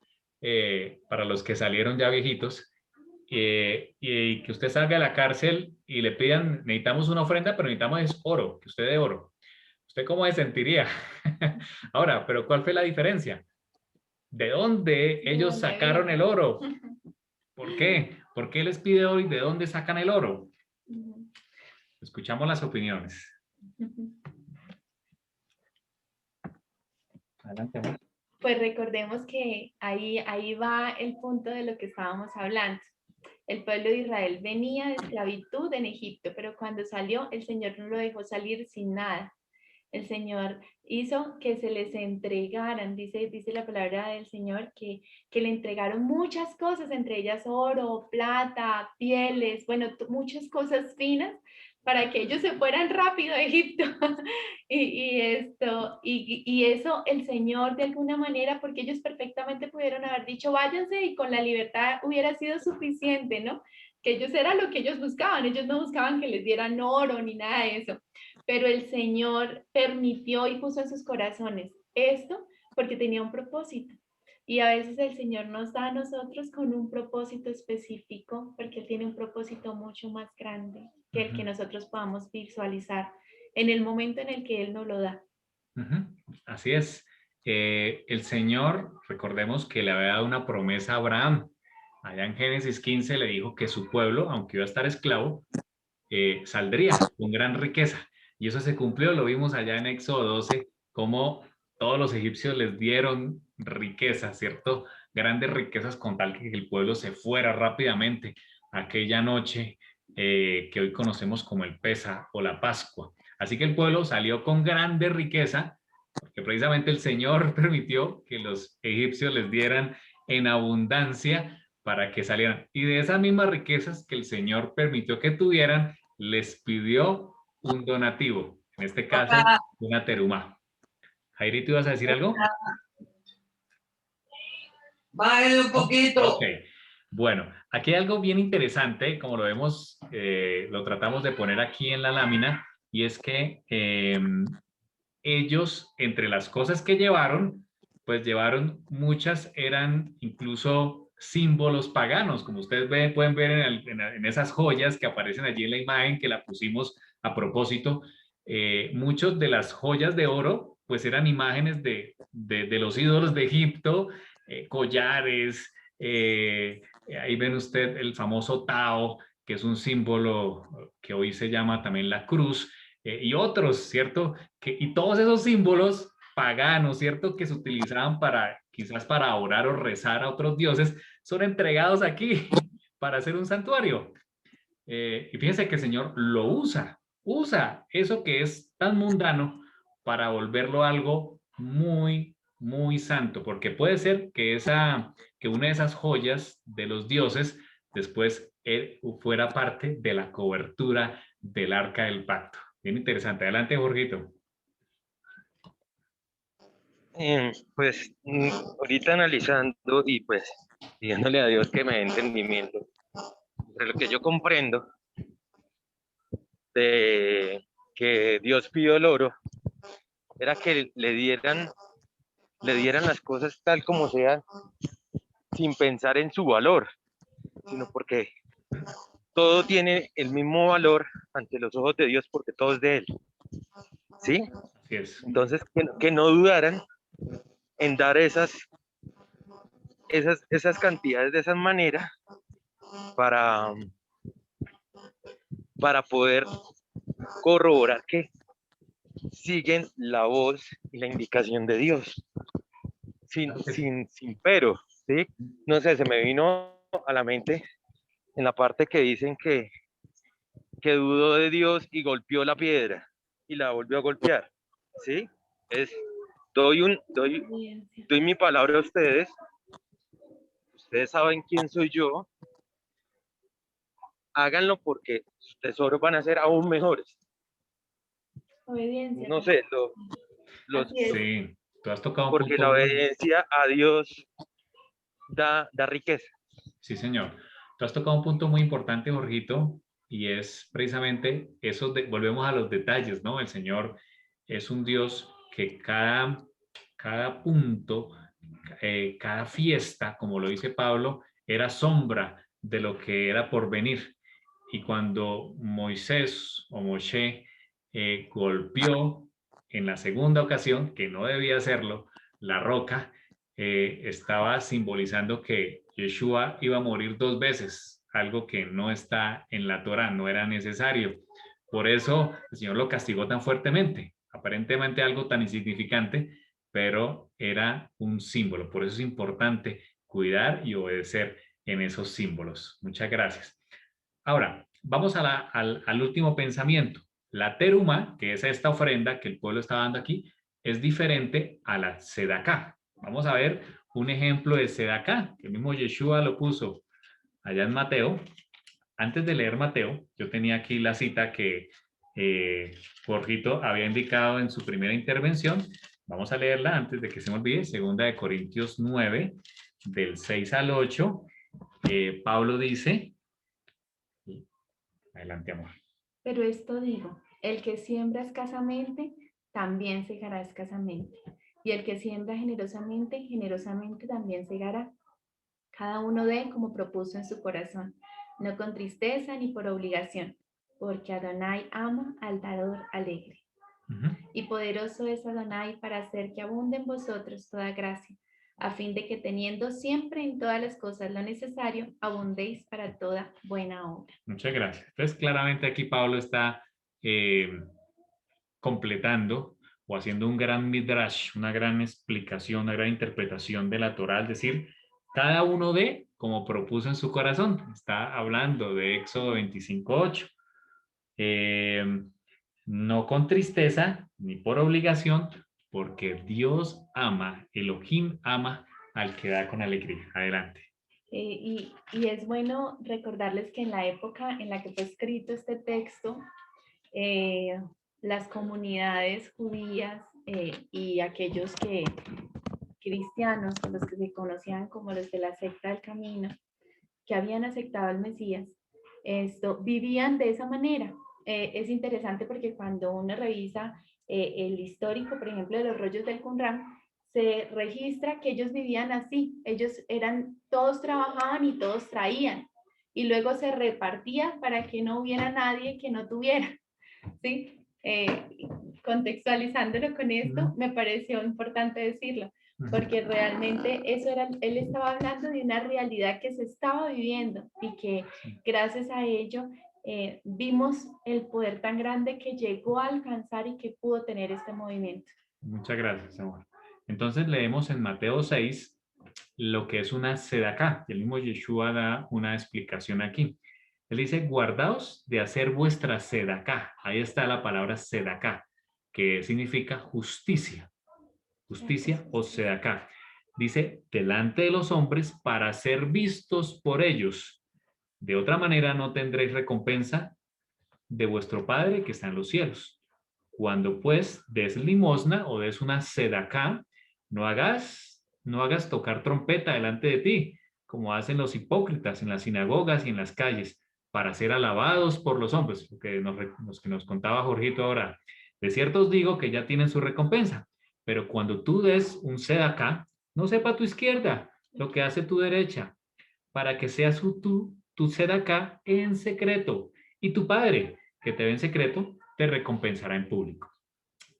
para los que salieron ya viejitos. Y que usted salga de la cárcel y le pidan, necesitamos una ofrenda, pero necesitamos oro, que usted dé oro. ¿Usted cómo se sentiría? Ahora, pero ¿cuál fue la diferencia? ¿De dónde ellos sacaron el oro? ¿Por qué? ¿Por qué les pide oro y de dónde sacan el oro? Ujú. Escuchamos las opiniones. Ujú. Adelante, amor. Pues recordemos que ahí va el punto de lo que estábamos hablando. El pueblo de Israel venía de esclavitud en Egipto, pero cuando salió, el Señor no lo dejó salir sin nada. El Señor hizo que se les entregaran, dice la palabra del Señor, que le entregaron muchas cosas, entre ellas oro, plata, pieles, bueno, muchas cosas finas, para que ellos se fueran rápido a Egipto. y eso el Señor de alguna manera, porque ellos perfectamente pudieron haber dicho váyanse y con la libertad hubiera sido suficiente, ¿no? Que ellos era lo que ellos no buscaban que les dieran oro ni nada de eso, pero el Señor permitió y puso en sus corazones esto porque tenía un propósito. Y a veces el Señor nos da a nosotros con un propósito específico, porque Él tiene un propósito mucho más grande que el que nosotros podamos visualizar en el momento en el que Él nos lo da. Así es. El Señor, recordemos que le había dado una promesa a Abraham. Allá en Génesis 15 le dijo que su pueblo, aunque iba a estar esclavo, saldría con gran riqueza. Y eso se cumplió, lo vimos allá en Éxodo 12, cómo todos los egipcios les dieron riqueza, ¿cierto? Grandes riquezas con tal que el pueblo se fuera rápidamente aquella noche que hoy conocemos como el Pesa o la Pascua. Así que el pueblo salió con grande riqueza, porque precisamente el Señor permitió que los egipcios les dieran en abundancia para que salieran. Y de esas mismas riquezas que el Señor permitió que tuvieran, les pidió un donativo, en este caso, una teruma. Jairi, ¿tú ibas a decir algo? Bájale un poquito. Ok. Bueno, aquí hay algo bien interesante, como lo vemos, lo tratamos de poner aquí en la lámina, y es que ellos, entre las cosas que llevaron, pues llevaron muchas, eran incluso símbolos paganos, como ustedes pueden ver en esas joyas que aparecen allí en la imagen que la pusimos a propósito. Muchos de las joyas de oro, pues eran imágenes de los ídolos de Egipto, collares, ahí ven usted el famoso Tao, que es un símbolo que hoy se llama también la cruz, y otros, ¿cierto? Y todos esos símbolos paganos, ¿cierto? Que se utilizaban para, quizás para orar o rezar a otros dioses, son entregados aquí para hacer un santuario. Y fíjense que el Señor lo usa eso que es tan mundano para volverlo algo muy, muy santo, porque puede ser que, que una de esas joyas de los dioses después fuera parte de la cobertura del arca del pacto. Bien interesante. Adelante, Jorgito. Pues ahorita analizando y pues pidiéndole a Dios que me dé entendimiento, entre lo que yo comprendo de que Dios pidió el oro, era que le dieran las cosas tal como sean, sin pensar en su valor, sino porque todo tiene el mismo valor ante los ojos de Dios porque todo es de Él. ¿Sí? Así es. Entonces, que no dudaran en dar esas cantidades de esa manera para poder corroborar que siguen la voz y la indicación de Dios. Sin pero, ¿sí? No sé, se me vino a la mente en la parte que dicen que dudó de Dios y golpeó la piedra y la volvió a golpear, ¿sí? Doy mi palabra a ustedes saben quién soy yo, háganlo porque sus tesoros van a ser aún mejores. Obediencia. No sé, sí, tú has tocado un porque punto. la obediencia a Dios da riqueza. Sí, señor. Tú has tocado un punto muy importante, Jorgito, y es precisamente eso, volvemos a los detalles, ¿no? El Señor es un Dios que cada punto, cada fiesta, como lo dice Pablo, era sombra de lo que era por venir. Y cuando Moisés o Moshe golpeó en la segunda ocasión, que no debía hacerlo, la roca, estaba simbolizando que Yeshua iba a morir 2 veces algo que no está en la Torá, no era necesario. Por eso el Señor lo castigó tan fuertemente, aparentemente algo tan insignificante, pero era un símbolo. Por eso es importante cuidar y obedecer en esos símbolos. Muchas gracias. Ahora, vamos a al último pensamiento. La teruma, que es esta ofrenda que el pueblo está dando aquí, es diferente a la sedaká. Vamos a ver un ejemplo de sedaká, que el mismo Yeshua lo puso allá en Mateo. Antes de leer Mateo, yo tenía aquí la cita que Jorgito había indicado en su primera intervención. Vamos a leerla antes de que se me olvide. Segunda de Corintios 9, del 6 al 8. Pablo dice... Adelante, amor. Pero esto digo, el que siembra escasamente, también segará escasamente. Y el que siembra generosamente, generosamente también segará. Cada uno dé como propuso en su corazón, no con tristeza ni por obligación, porque Adonai ama al dador alegre. Y poderoso es Adonai para hacer que abunde en vosotros toda gracia, a fin de que teniendo siempre en todas las cosas lo necesario, abundéis para toda buena obra. Muchas gracias. Entonces, claramente aquí Pablo está completando o haciendo un gran midrash, una gran explicación, una gran interpretación de la Torá, es decir, cada uno de como propuso en su corazón. Está hablando de Éxodo 25:8. No con tristeza ni por obligación, porque Dios ama, Elohim ama al que da con alegría. Adelante. Y es bueno recordarles que en la época en la que fue escrito este texto, las comunidades judías y aquellos cristianos, los que se conocían como los de la secta del camino, que habían aceptado al Mesías, vivían de esa manera. Es interesante porque cuando uno revisa el histórico, por ejemplo, de los rollos del Qumran, se registra que ellos vivían así. Ellos todos trabajaban y todos traían. Y luego se repartía para que no hubiera nadie que no tuviera. ¿Sí? Contextualizándolo con esto, me pareció importante decirlo, porque realmente eso era, él estaba hablando de una realidad que se estaba viviendo y que gracias a ello vimos el poder tan grande que llegó a alcanzar y que pudo tener este movimiento. Muchas gracias, amor. Entonces leemos en Mateo 6 lo que es una sedaká. El mismo Yeshua da una explicación aquí. Él dice, guardaos de hacer vuestra sedaká. Ahí está la palabra sedaká, que significa justicia. Justicia o sedaká. Dice, delante de los hombres para ser vistos por ellos. De otra manera no tendréis recompensa de vuestro Padre que está en los cielos. Cuando pues des limosna o des una sedaká, no hagas tocar trompeta delante de ti, como hacen los hipócritas en las sinagogas y en las calles, para ser alabados por los hombres, lo que nos contaba Jorgito ahora. De cierto os digo que ya tienen su recompensa, pero cuando tú des un sedaká, no sepa tu izquierda lo que hace tu derecha, para que sea tu sedaká en secreto, y tu Padre, que te ve en secreto, te recompensará en público.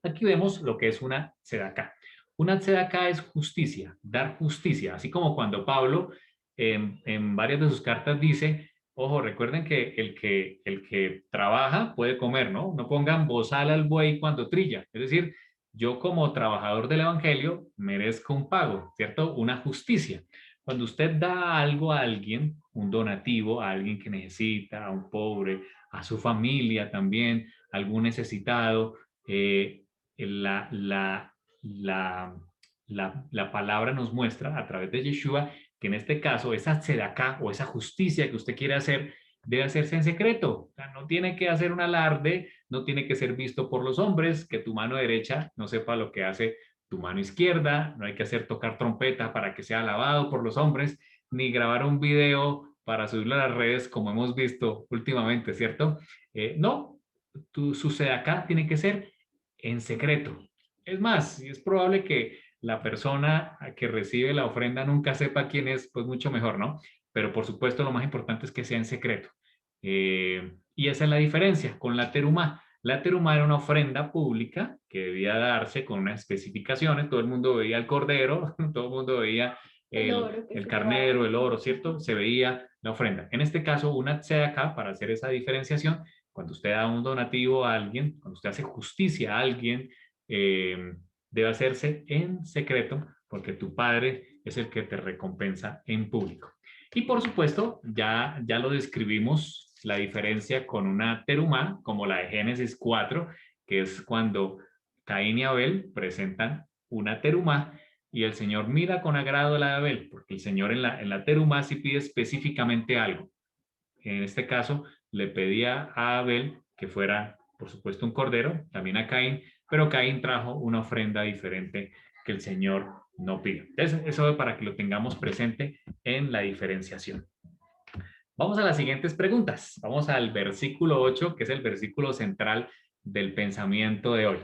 Aquí vemos lo que es una sedaká. Una sedaká es justicia, dar justicia, así como cuando Pablo en varias de sus cartas dice, ojo, recuerden que el que trabaja puede comer, ¿no? No pongan bozal al buey cuando trilla. Es decir, yo como trabajador del evangelio merezco un pago, ¿cierto? Una justicia. Cuando usted da algo a alguien, un donativo a alguien que necesita, a un pobre, a su familia también, a algún necesitado, la palabra nos muestra a través de Yeshua que en este caso esa tzedaká o esa justicia que usted quiere hacer debe hacerse en secreto. O sea, no tiene que hacer un alarde, no tiene que ser visto por los hombres, que tu mano derecha no sepa lo que hace tu mano izquierda, no hay que hacer tocar trompeta para que sea alabado por los hombres, ni grabar un video para subirlo a las redes como hemos visto últimamente, ¿cierto? No, su tzedaká tiene que ser en secreto. Es más, es probable que la persona que recibe la ofrenda nunca sepa quién es, pues mucho mejor, ¿no? Pero por supuesto lo más importante es que sea en secreto. Y esa es la diferencia con la terumá. La terumá era una ofrenda pública que debía darse con unas especificaciones. Todo el mundo veía el cordero, todo el mundo veía el carnero, el oro, ¿cierto? Se veía la ofrenda. En este caso, una tzedakah, para hacer esa diferenciación, cuando usted da un donativo a alguien, cuando usted hace justicia a alguien, debe hacerse en secreto, porque tu padre es el que te recompensa en público. Y por supuesto, ya lo describimos, la diferencia con una terumá, como la de Génesis 4, que es cuando Caín y Abel presentan una terumá, y el Señor mira con agrado la de Abel, porque el Señor en la terumá sí pide específicamente algo. En este caso, le pedía a Abel que fuera, por supuesto, un cordero, también a Caín, pero Caín trajo una ofrenda diferente que el Señor no pide. Entonces, eso es para que lo tengamos presente en la diferenciación. Vamos a las siguientes preguntas. Vamos al versículo 8, que es el versículo central del pensamiento de hoy.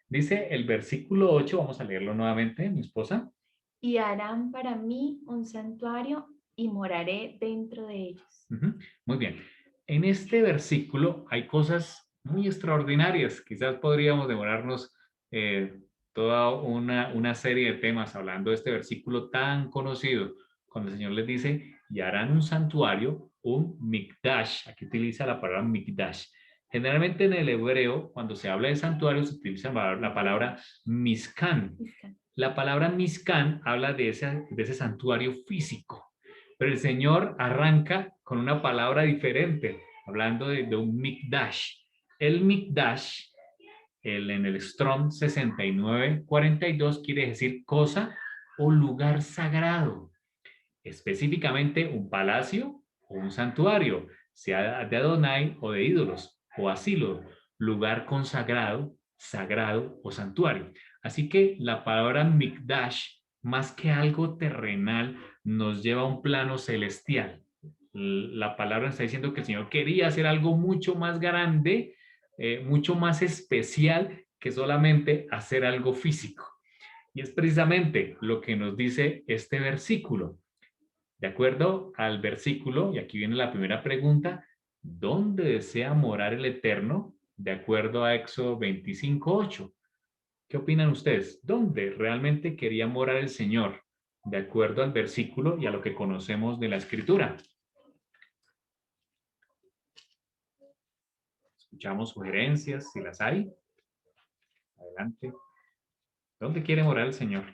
Dice el versículo 8, vamos a leerlo nuevamente, mi esposa. Y harán para mí un santuario y moraré dentro de ellos. Muy bien. En este versículo hay cosas muy extraordinarias. Quizás podríamos demorarnos toda una serie de temas hablando de este versículo tan conocido, cuando el Señor les dice, y harán un santuario, un mikdash. Aquí utiliza la palabra mikdash. Generalmente en el hebreo, cuando se habla de santuario, se utiliza la palabra mishkan. La palabra mishkan habla de ese santuario físico. Pero el Señor arranca con una palabra diferente, hablando de un mikdash. El mikdash, en el Strong 6942, quiere decir cosa o lugar sagrado. Específicamente un palacio o un santuario, sea de Adonai o de ídolos, o asilo, lugar consagrado, sagrado o santuario. Así que la palabra mikdash, más que algo terrenal, nos lleva a un plano celestial. La palabra está diciendo que el Señor quería hacer algo mucho más grande, mucho más especial que solamente hacer algo físico. Y es precisamente lo que nos dice este versículo. De acuerdo al versículo, y aquí viene la primera pregunta, ¿dónde desea morar el Eterno? De acuerdo a Éxodo 25:8. ¿Qué opinan ustedes? ¿Dónde realmente quería morar el Señor? De acuerdo al versículo y a lo que conocemos de la Escritura. Escuchamos sugerencias, si las hay. Adelante. ¿Dónde quiere morar el Señor?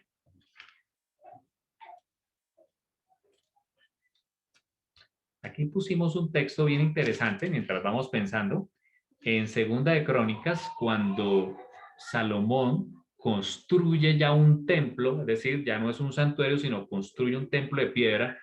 Aquí pusimos un texto bien interesante mientras vamos pensando. En Segunda de Crónicas, cuando Salomón construye ya un templo, es decir, ya no es un santuario, sino construye un templo de piedra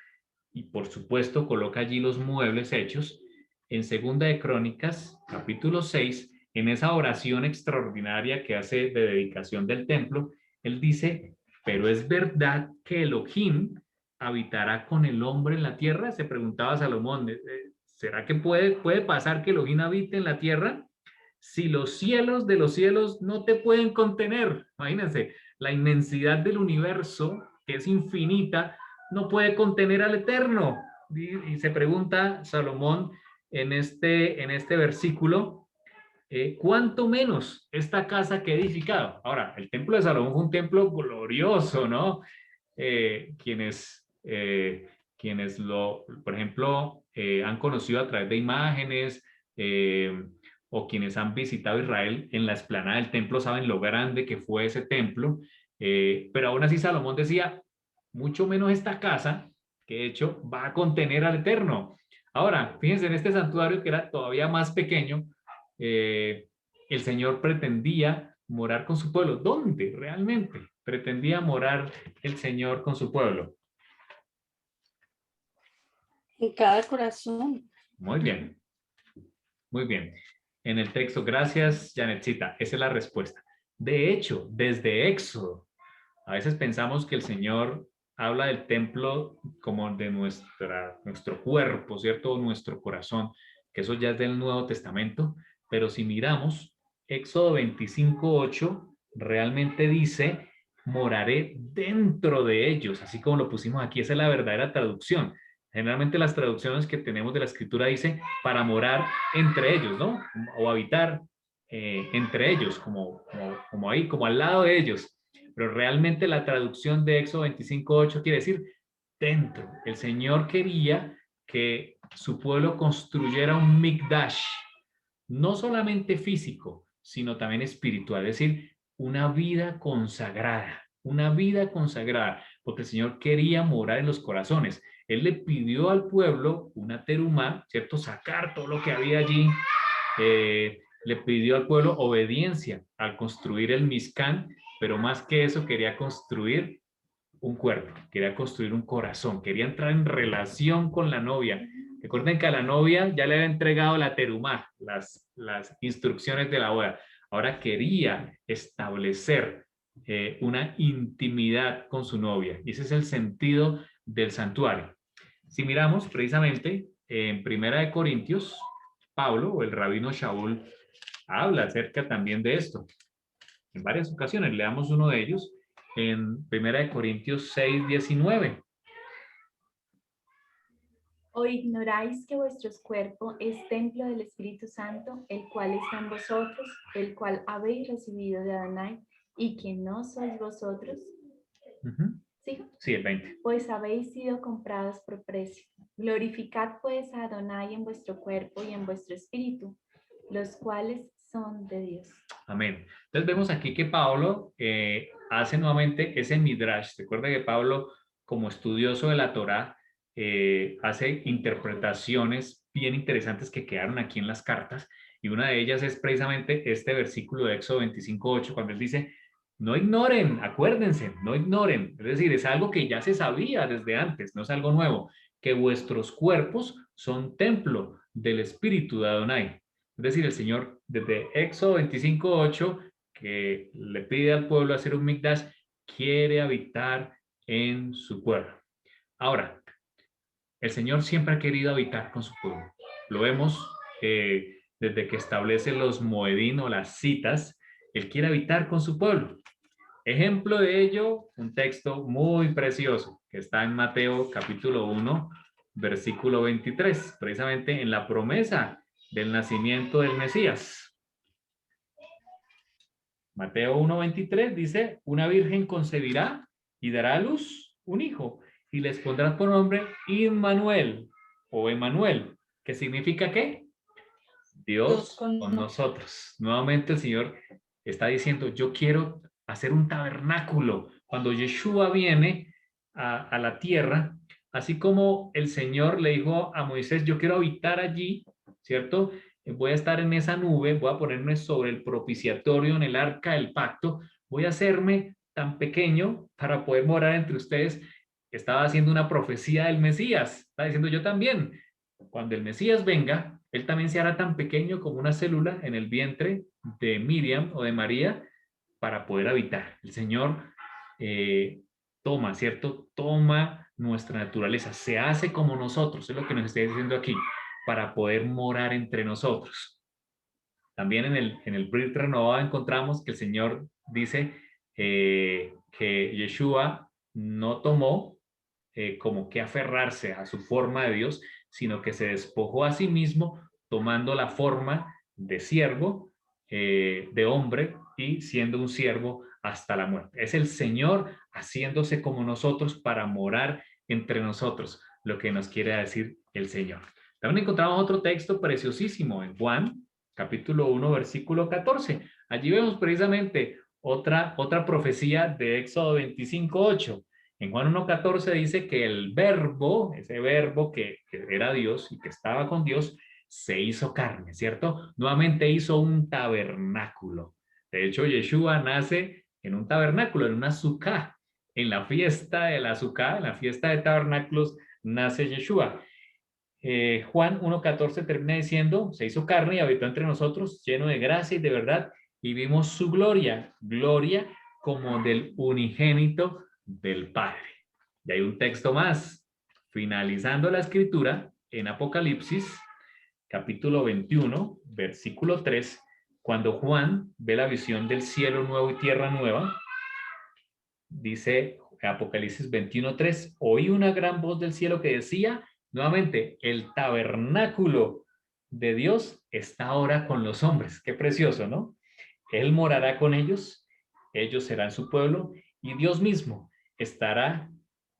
y por supuesto coloca allí los muebles hechos. En Segunda de Crónicas, capítulo 6, en esa oración extraordinaria que hace de dedicación del templo, él dice, pero es verdad que Elohim habitará con el hombre en la tierra. Se preguntaba Salomón, ¿será que puede pasar que Elohim habite en la tierra? Si los cielos de los cielos no te pueden contener, imagínense, la inmensidad del universo, que es infinita, no puede contener al Eterno. Y se pregunta Salomón en este versículo, ¿cuánto menos esta casa que he edificado? Ahora, el templo de Salomón fue un templo glorioso, ¿no? Quienes por ejemplo, han conocido a través de imágenes o quienes han visitado Israel en la explanada del templo saben lo grande que fue ese templo, pero aún así Salomón decía, mucho menos esta casa, que de hecho va a contener al Eterno. Ahora, fíjense en este santuario que era todavía más pequeño, el Señor pretendía morar con su pueblo. ¿Dónde realmente pretendía morar el Señor con su pueblo? En cada corazón. Muy bien. Muy bien. En el texto, gracias, Janetcita. Esa es la respuesta. De hecho, desde Éxodo, a veces pensamos que el Señor habla del templo como de nuestro cuerpo, ¿cierto? Nuestro corazón, que eso ya es del Nuevo Testamento. Pero si miramos, Éxodo 25:8 realmente dice, moraré dentro de ellos, así como lo pusimos aquí. Esa es la verdadera traducción. Generalmente las traducciones que tenemos de la Escritura dice para morar entre ellos, ¿no? O habitar entre ellos, como ahí, como al lado de ellos. Pero realmente la traducción de Éxodo 25:8 quiere decir dentro. El Señor quería que su pueblo construyera un Mikdash, no solamente físico, sino también espiritual, es decir, una vida consagrada, porque el Señor quería morar en los corazones. Él le pidió al pueblo una terumá, ¿cierto? Sacar todo lo que había allí. Le pidió al pueblo obediencia al construir el Mizcán, pero más que eso quería construir un cuerpo, quería construir un corazón, quería entrar en relación con la novia. Recuerden que a la novia ya le había entregado la terumá, las instrucciones de la boda. Ahora quería establecer una intimidad con su novia. Y ese es el sentido del santuario. Si miramos precisamente en Primera de Corintios, Pablo o el rabino Shaul habla acerca también de esto. En varias ocasiones, leamos uno de ellos en Primera de Corintios 6:19. ¿O ignoráis que vuestro cuerpo es templo del Espíritu Santo, el cual está en vosotros, el cual habéis recibido de Adonai, y que no sois vosotros? ¿Sí? Sí, el 20. Pues habéis sido comprados por precio. Glorificad pues a Adonai en vuestro cuerpo y en vuestro espíritu, los cuales son de Dios. Amén. Entonces vemos aquí que Pablo hace nuevamente ese midrash. Recuerda que Pablo, como estudioso de la Torá, hace interpretaciones bien interesantes que quedaron aquí en las cartas, y una de ellas es precisamente este versículo de Éxodo 25:8, cuando él dice: no ignoren, acuérdense, no ignoren. Es decir, es algo que ya se sabía desde antes, no es algo nuevo, que vuestros cuerpos son templo del Espíritu de Adonai. Es decir, el Señor desde Éxodo 25:8, que le pide al pueblo hacer un Mikdash, quiere habitar en su pueblo. Ahora, el Señor siempre ha querido habitar con su pueblo. Lo vemos desde que establece los moedín o las citas. Él quiere habitar con su pueblo. Ejemplo de ello, un texto muy precioso que está en Mateo capítulo 1, versículo 23, precisamente en la promesa del nacimiento del Mesías. Mateo 1:23 dice: una virgen concebirá y dará a luz un hijo, y les pondrá por nombre Immanuel o Emanuel, que significa ¿qué? Dios con nosotros. Nuevamente el Señor está diciendo: yo quiero hacer un tabernáculo. Cuando Yeshua viene a la tierra, así como el Señor le dijo a Moisés: yo quiero habitar allí, ¿cierto? Voy a estar en esa nube, voy a ponerme sobre el propiciatorio en el arca del pacto, voy a hacerme tan pequeño para poder morar entre ustedes. Estaba haciendo una profecía del Mesías, está diciendo: yo también, cuando el Mesías venga, él también se hará tan pequeño como una célula en el vientre de Miriam o de María para poder habitar. El Señor toma, ¿cierto? Toma nuestra naturaleza, se hace como nosotros, es lo que nos está diciendo aquí, para poder morar entre nosotros. También en el Brit renovado encontramos que el Señor dice que Yeshua no tomó como que aferrarse a su forma de Dios, sino que se despojó a sí mismo tomando la forma de siervo, de hombre, y siendo un siervo hasta la muerte. Es el Señor haciéndose como nosotros para morar entre nosotros, lo que nos quiere decir el Señor. También encontramos otro texto preciosísimo en Juan, capítulo 1, versículo 14. Allí vemos precisamente otra profecía de Éxodo 25:8. En Juan 1:14 dice que el verbo, ese verbo que era Dios y que estaba con Dios, se hizo carne, ¿cierto? Nuevamente hizo un tabernáculo. De hecho, Yeshua nace en un tabernáculo, en una sukkah. En la fiesta de la sukkah, en la fiesta de tabernáculos, nace Yeshua. Juan 1:14 termina diciendo: se hizo carne y habitó entre nosotros, lleno de gracia y de verdad, y vimos su gloria, gloria como del unigénito del Padre. Y hay un texto más, finalizando la escritura, en Apocalipsis, capítulo 21, versículo 3, cuando Juan ve la visión del cielo nuevo y tierra nueva, dice Apocalipsis 21:3, oí una gran voz del cielo que decía, nuevamente, el tabernáculo de Dios está ahora con los hombres. Qué precioso, ¿no? Él morará con ellos, ellos serán su pueblo, y Dios mismo estará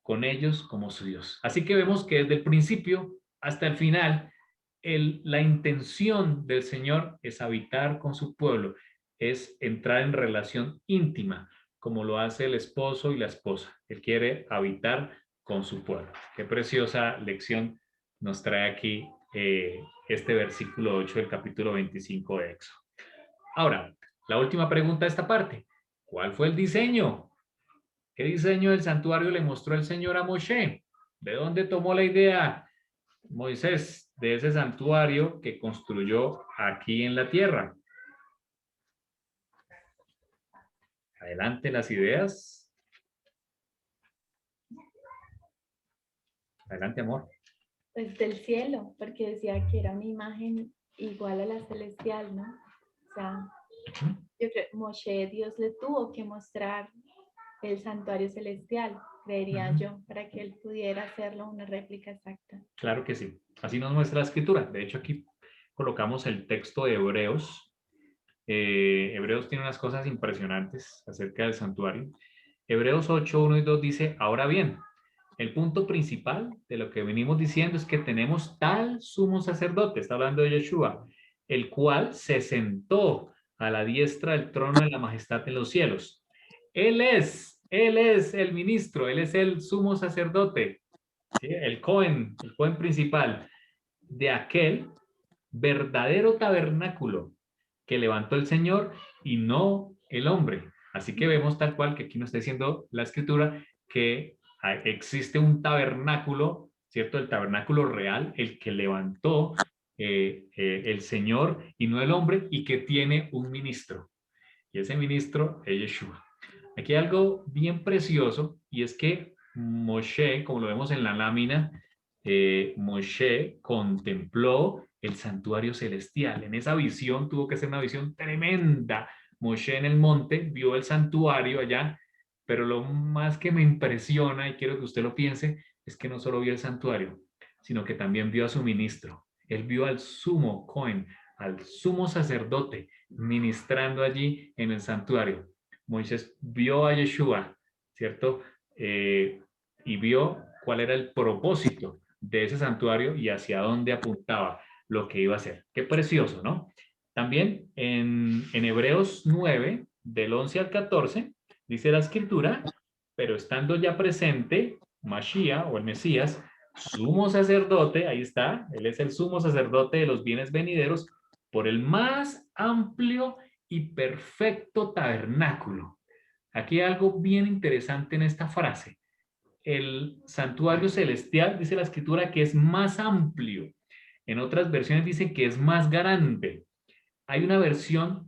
con ellos como su Dios. Así que vemos que desde el principio hasta el final, la intención del Señor es habitar con su pueblo, es entrar en relación íntima, como lo hace el esposo y la esposa. Él quiere habitar con su pueblo. Qué preciosa lección nos trae aquí este versículo 8 del capítulo 25 de Éxodo. Ahora, la última pregunta de esta parte. ¿Cuál fue el diseño? ¿Qué diseño del santuario le mostró el Señor a Moshe? ¿De dónde tomó la idea Moisés de ese santuario que construyó aquí en la tierra? Adelante las ideas. Adelante, amor. Pues del cielo, porque decía que era una imagen igual a la celestial, ¿no? O sea, yo creo que Moshe, Dios le tuvo que mostrar el santuario celestial, creería yo, para que él pudiera hacerlo una réplica exacta. Claro que sí. Así nos muestra la escritura. De hecho, aquí colocamos el texto de Hebreos. Hebreos tiene unas cosas impresionantes acerca del santuario. Hebreos 8, 1 y 2 dice, ahora bien, el punto principal de lo que venimos diciendo es que tenemos tal sumo sacerdote, está hablando de Yeshua, el cual se sentó a la diestra del trono de la majestad en los cielos. Él es el ministro, él es el sumo sacerdote, ¿sí? El Cohen principal de aquel verdadero tabernáculo que levantó el Señor y no el hombre. Así que vemos tal cual que aquí nos está diciendo la escritura que existe un tabernáculo, ¿cierto? El tabernáculo real, el que levantó el Señor y no el hombre, y que tiene un ministro. Y ese ministro es Yeshua. Aquí hay algo bien precioso, y es que Moshe, como lo vemos en la lámina, Moshe contempló el santuario celestial. En esa visión tuvo que ser una visión tremenda. Moshe en el monte vio el santuario allá, pero lo más que me impresiona, y quiero que usted lo piense, es que no solo vio el santuario, sino que también vio a su ministro. Él vio al sumo Cohen, al sumo sacerdote, ministrando allí en el santuario. Moisés vio a Yeshua, ¿cierto? Y vio cuál era el propósito de ese santuario y hacia dónde apuntaba lo que iba a hacer. Qué precioso, ¿no? También en Hebreos 9, del 11 al 14, dice la escritura, pero estando ya presente, Mashiach o el Mesías, sumo sacerdote, ahí está, él es el sumo sacerdote de los bienes venideros, por el más amplio y perfecto tabernáculo. Aquí hay algo bien interesante en esta frase. El santuario celestial, dice la escritura, que es más amplio. En otras versiones dicen que es más grande. Hay una versión,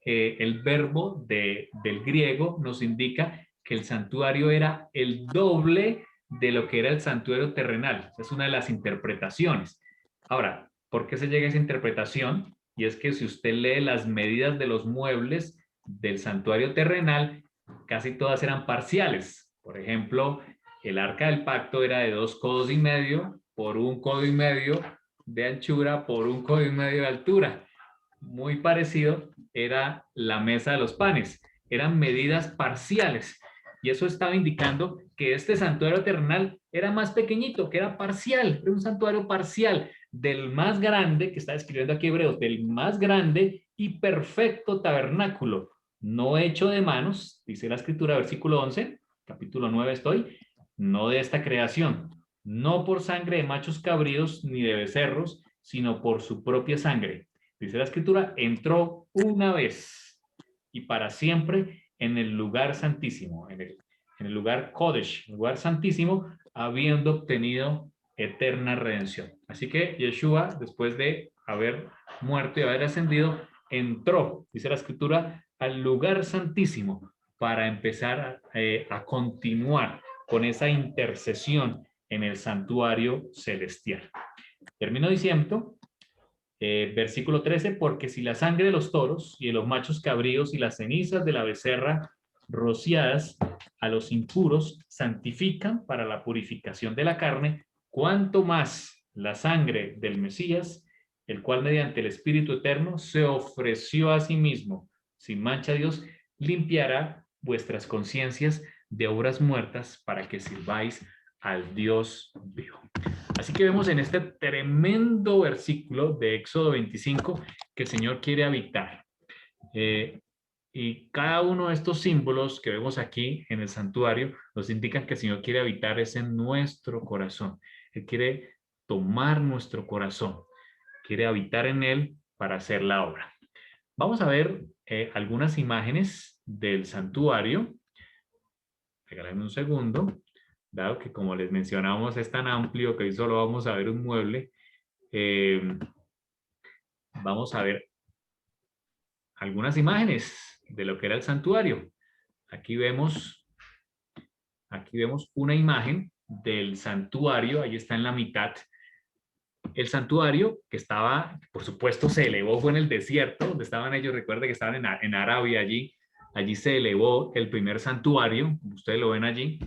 el verbo del griego nos indica que el santuario era el doble de lo que era el santuario terrenal. Esa es una de las interpretaciones. Ahora, ¿por qué se llega a esa interpretación? Y es que si usted lee las medidas de los muebles del santuario terrenal, casi todas eran parciales. Por ejemplo, el arca del pacto era de 2,5 codos por 1,5 codo de anchura por 1,5 codo de altura. Muy parecido era la mesa de los panes. Eran medidas parciales. Y eso estaba indicando que este santuario terrenal era más pequeñito, que era parcial, era un santuario parcial del más grande, que está escribiendo aquí Hebreos, del más grande y perfecto tabernáculo, no hecho de manos, dice la escritura, versículo 11, capítulo 9 estoy, no de esta creación, no por sangre de machos cabríos ni de becerros, sino por su propia sangre. Dice la escritura, entró una vez y para siempre en el lugar santísimo, en el lugar Kodesh, el lugar santísimo, habiendo obtenido eterna redención. Así que Yeshua, después de haber muerto y haber ascendido, entró, dice la escritura, al lugar santísimo para empezar a continuar con esa intercesión en el santuario celestial. Termino diciendo, versículo 13, porque si la sangre de los toros y de los machos cabríos y las cenizas de la becerra rociadas a los impuros santifican para la purificación de la carne, cuanto más la sangre del Mesías, el cual mediante el Espíritu Eterno se ofreció a sí mismo, sin mancha a Dios, limpiará vuestras conciencias de obras muertas para que sirváis al Dios vivo. Así que vemos en este tremendo versículo de Éxodo 25 que el Señor quiere habitar. Y cada uno de estos símbolos que vemos aquí en el santuario nos indican que el Señor quiere habitar es en nuestro corazón. Él quiere tomar nuestro corazón, quiere habitar en él para hacer la obra. Vamos a ver algunas imágenes del santuario. Regálenme un segundo, dado que como les mencionamos es tan amplio que hoy solo vamos a ver un mueble. Vamos a ver algunas imágenes de lo que era el santuario. Aquí vemos una imagen del santuario, ahí está en la mitad. El santuario que estaba, por supuesto, se elevó, fue en el desierto, donde estaban ellos, recuerden que estaban en Arabia allí se elevó el primer santuario, ustedes lo ven allí.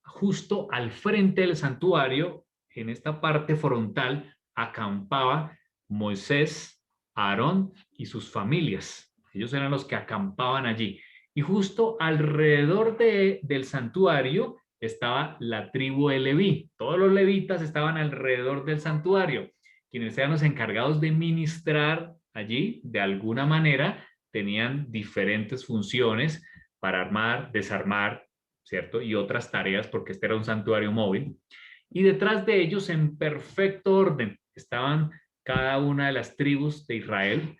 Justo al frente del santuario, en esta parte frontal, acampaba Moisés, Aarón y sus familias. Ellos eran los que acampaban allí. Y justo alrededor del santuario estaba la tribu de Leví. Todos los levitas estaban alrededor del santuario. Quienes eran los encargados de ministrar allí, de alguna manera, tenían diferentes funciones para armar, desarmar, ¿cierto? Y otras tareas, porque este era un santuario móvil. Y detrás de ellos, en perfecto orden, estaban cada una de las tribus de Israel,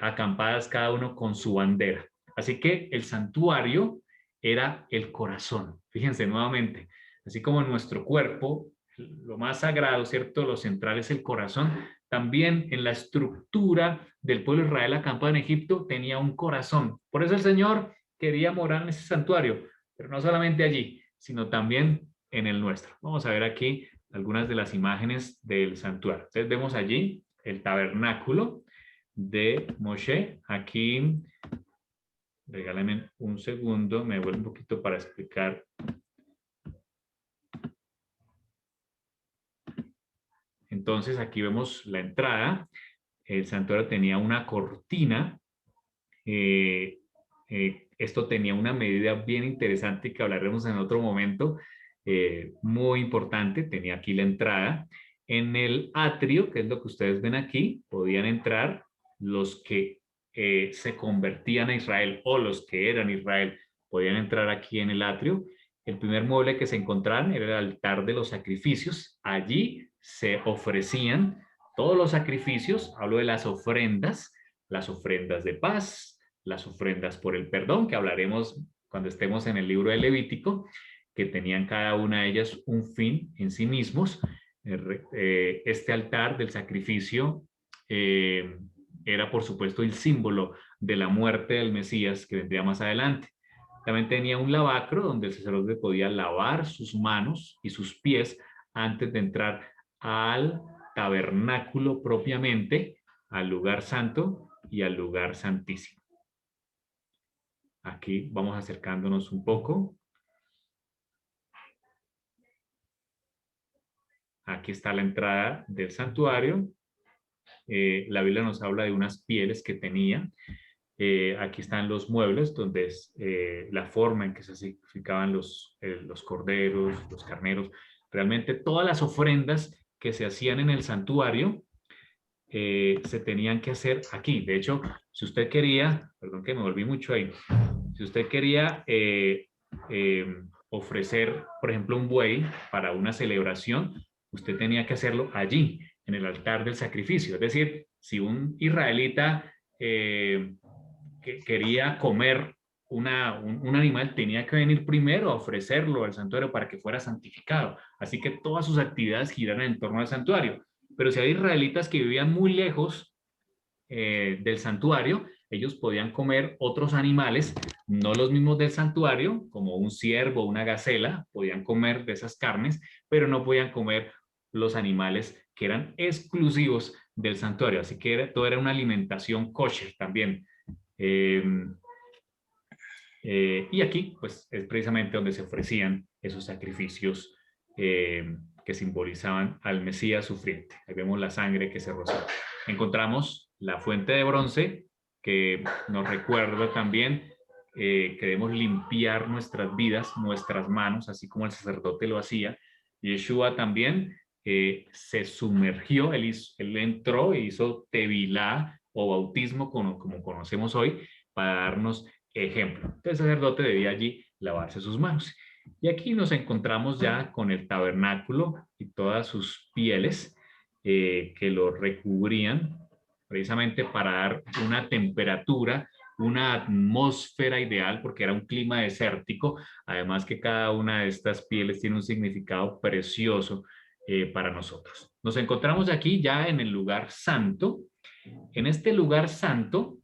acampadas cada uno con su bandera. Así que el santuario era el corazón. Fíjense nuevamente, así como en nuestro cuerpo, lo más sagrado, ¿cierto? Lo central es el corazón. También en la estructura del pueblo de Israel acampado en Egipto tenía un corazón. Por eso el Señor quería morar en ese santuario, pero no solamente allí, sino también en el nuestro. Vamos a ver aquí algunas de las imágenes del santuario. Entonces vemos allí el tabernáculo de Moshe. Aquí, regálenme un segundo, me vuelvo un poquito para explicar. Entonces aquí vemos la entrada. El santuario tenía una cortina. Esto tenía una medida bien interesante que hablaremos en otro momento. Muy importante, tenía aquí la entrada. En el atrio, que es lo que ustedes ven aquí, podían entrar los que se convertían a Israel o los que eran Israel, podían entrar aquí en el atrio. El primer mueble que se encontraban era el altar de los sacrificios. Allí se ofrecían todos los sacrificios, hablo de las ofrendas de paz, las ofrendas por el perdón, que hablaremos cuando estemos en el libro de Levítico, que tenían cada una de ellas un fin en sí mismos. Este altar del sacrificio era, por supuesto, el símbolo de la muerte del Mesías que vendría más adelante. También tenía un lavacro donde el sacerdote podía lavar sus manos y sus pies antes de entrar al tabernáculo propiamente, al lugar santo y al lugar santísimo. Aquí vamos acercándonos un poco. Aquí está la entrada del santuario. La Biblia nos habla de unas pieles que tenía. Aquí están los muebles, donde es la forma en que se sacrificaban los corderos, los carneros. Realmente todas las ofrendas que se hacían en el santuario se tenían que hacer aquí. De hecho, si usted quería, perdón que me volví mucho ahí, si usted quería ofrecer, por ejemplo, un buey para una celebración, usted tenía que hacerlo allí, en el altar del sacrificio. Es decir, si un israelita que quería comer un animal, tenía que venir primero a ofrecerlo al santuario para que fuera santificado. Así que todas sus actividades giran en torno al santuario. Pero si hay israelitas que vivían muy lejos del santuario, ellos podían comer otros animales, no los mismos del santuario, como un ciervo, una gacela, podían comer de esas carnes, pero no podían comer los animales que eran exclusivos del santuario. Así que todo era una alimentación kosher también. Y aquí, pues, es precisamente donde se ofrecían esos sacrificios que simbolizaban al Mesías sufriente. Ahí vemos la sangre que se roció. Encontramos la fuente de bronce, que nos recuerda también que debemos limpiar nuestras vidas, nuestras manos, así como el sacerdote lo hacía. Yeshua también se sumergió, él entró e hizo tevilá o bautismo como conocemos hoy para darnos ejemplo. Entonces el sacerdote debía allí lavarse sus manos. Y aquí nos encontramos ya con el tabernáculo y todas sus pieles que lo recubrían precisamente para dar una temperatura, una atmósfera ideal, porque era un clima desértico, además que cada una de estas pieles tiene un significado precioso para nosotros. Nos encontramos aquí ya en el lugar santo. En este lugar santo,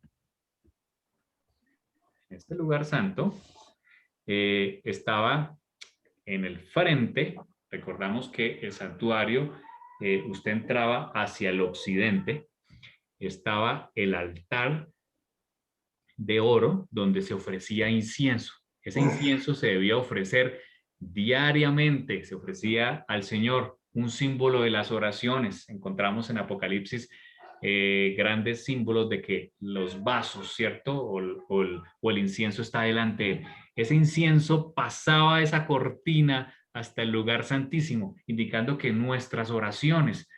estaba en el frente, recordamos que el santuario, usted entraba hacia el occidente, estaba el altar de oro donde se ofrecía incienso. Ese incienso se debía ofrecer diariamente, se ofrecía al Señor, un símbolo de las oraciones. Encontramos en Apocalipsis grandes símbolos de que los vasos, ¿cierto? O el incienso está delante. Ese incienso pasaba esa cortina hasta el lugar santísimo, indicando que nuestras oraciones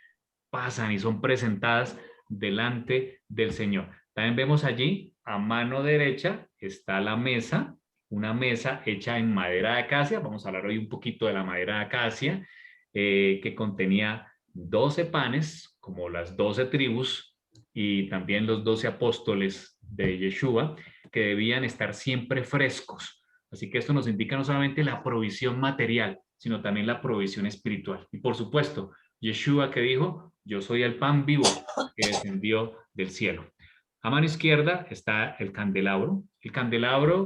pasan y son presentadas delante del Señor. También vemos allí, a mano derecha, está la mesa, una mesa hecha en madera de acacia. Vamos a hablar hoy un poquito de la madera de acacia, que contenía 12 panes, como las 12 tribus, y también los 12 apóstoles de Yeshua, que debían estar siempre frescos. Así que esto nos indica no solamente la provisión material, sino también la provisión espiritual. Y por supuesto, Yeshua que dijo, yo soy el pan vivo que descendió del cielo. A mano izquierda está el candelabro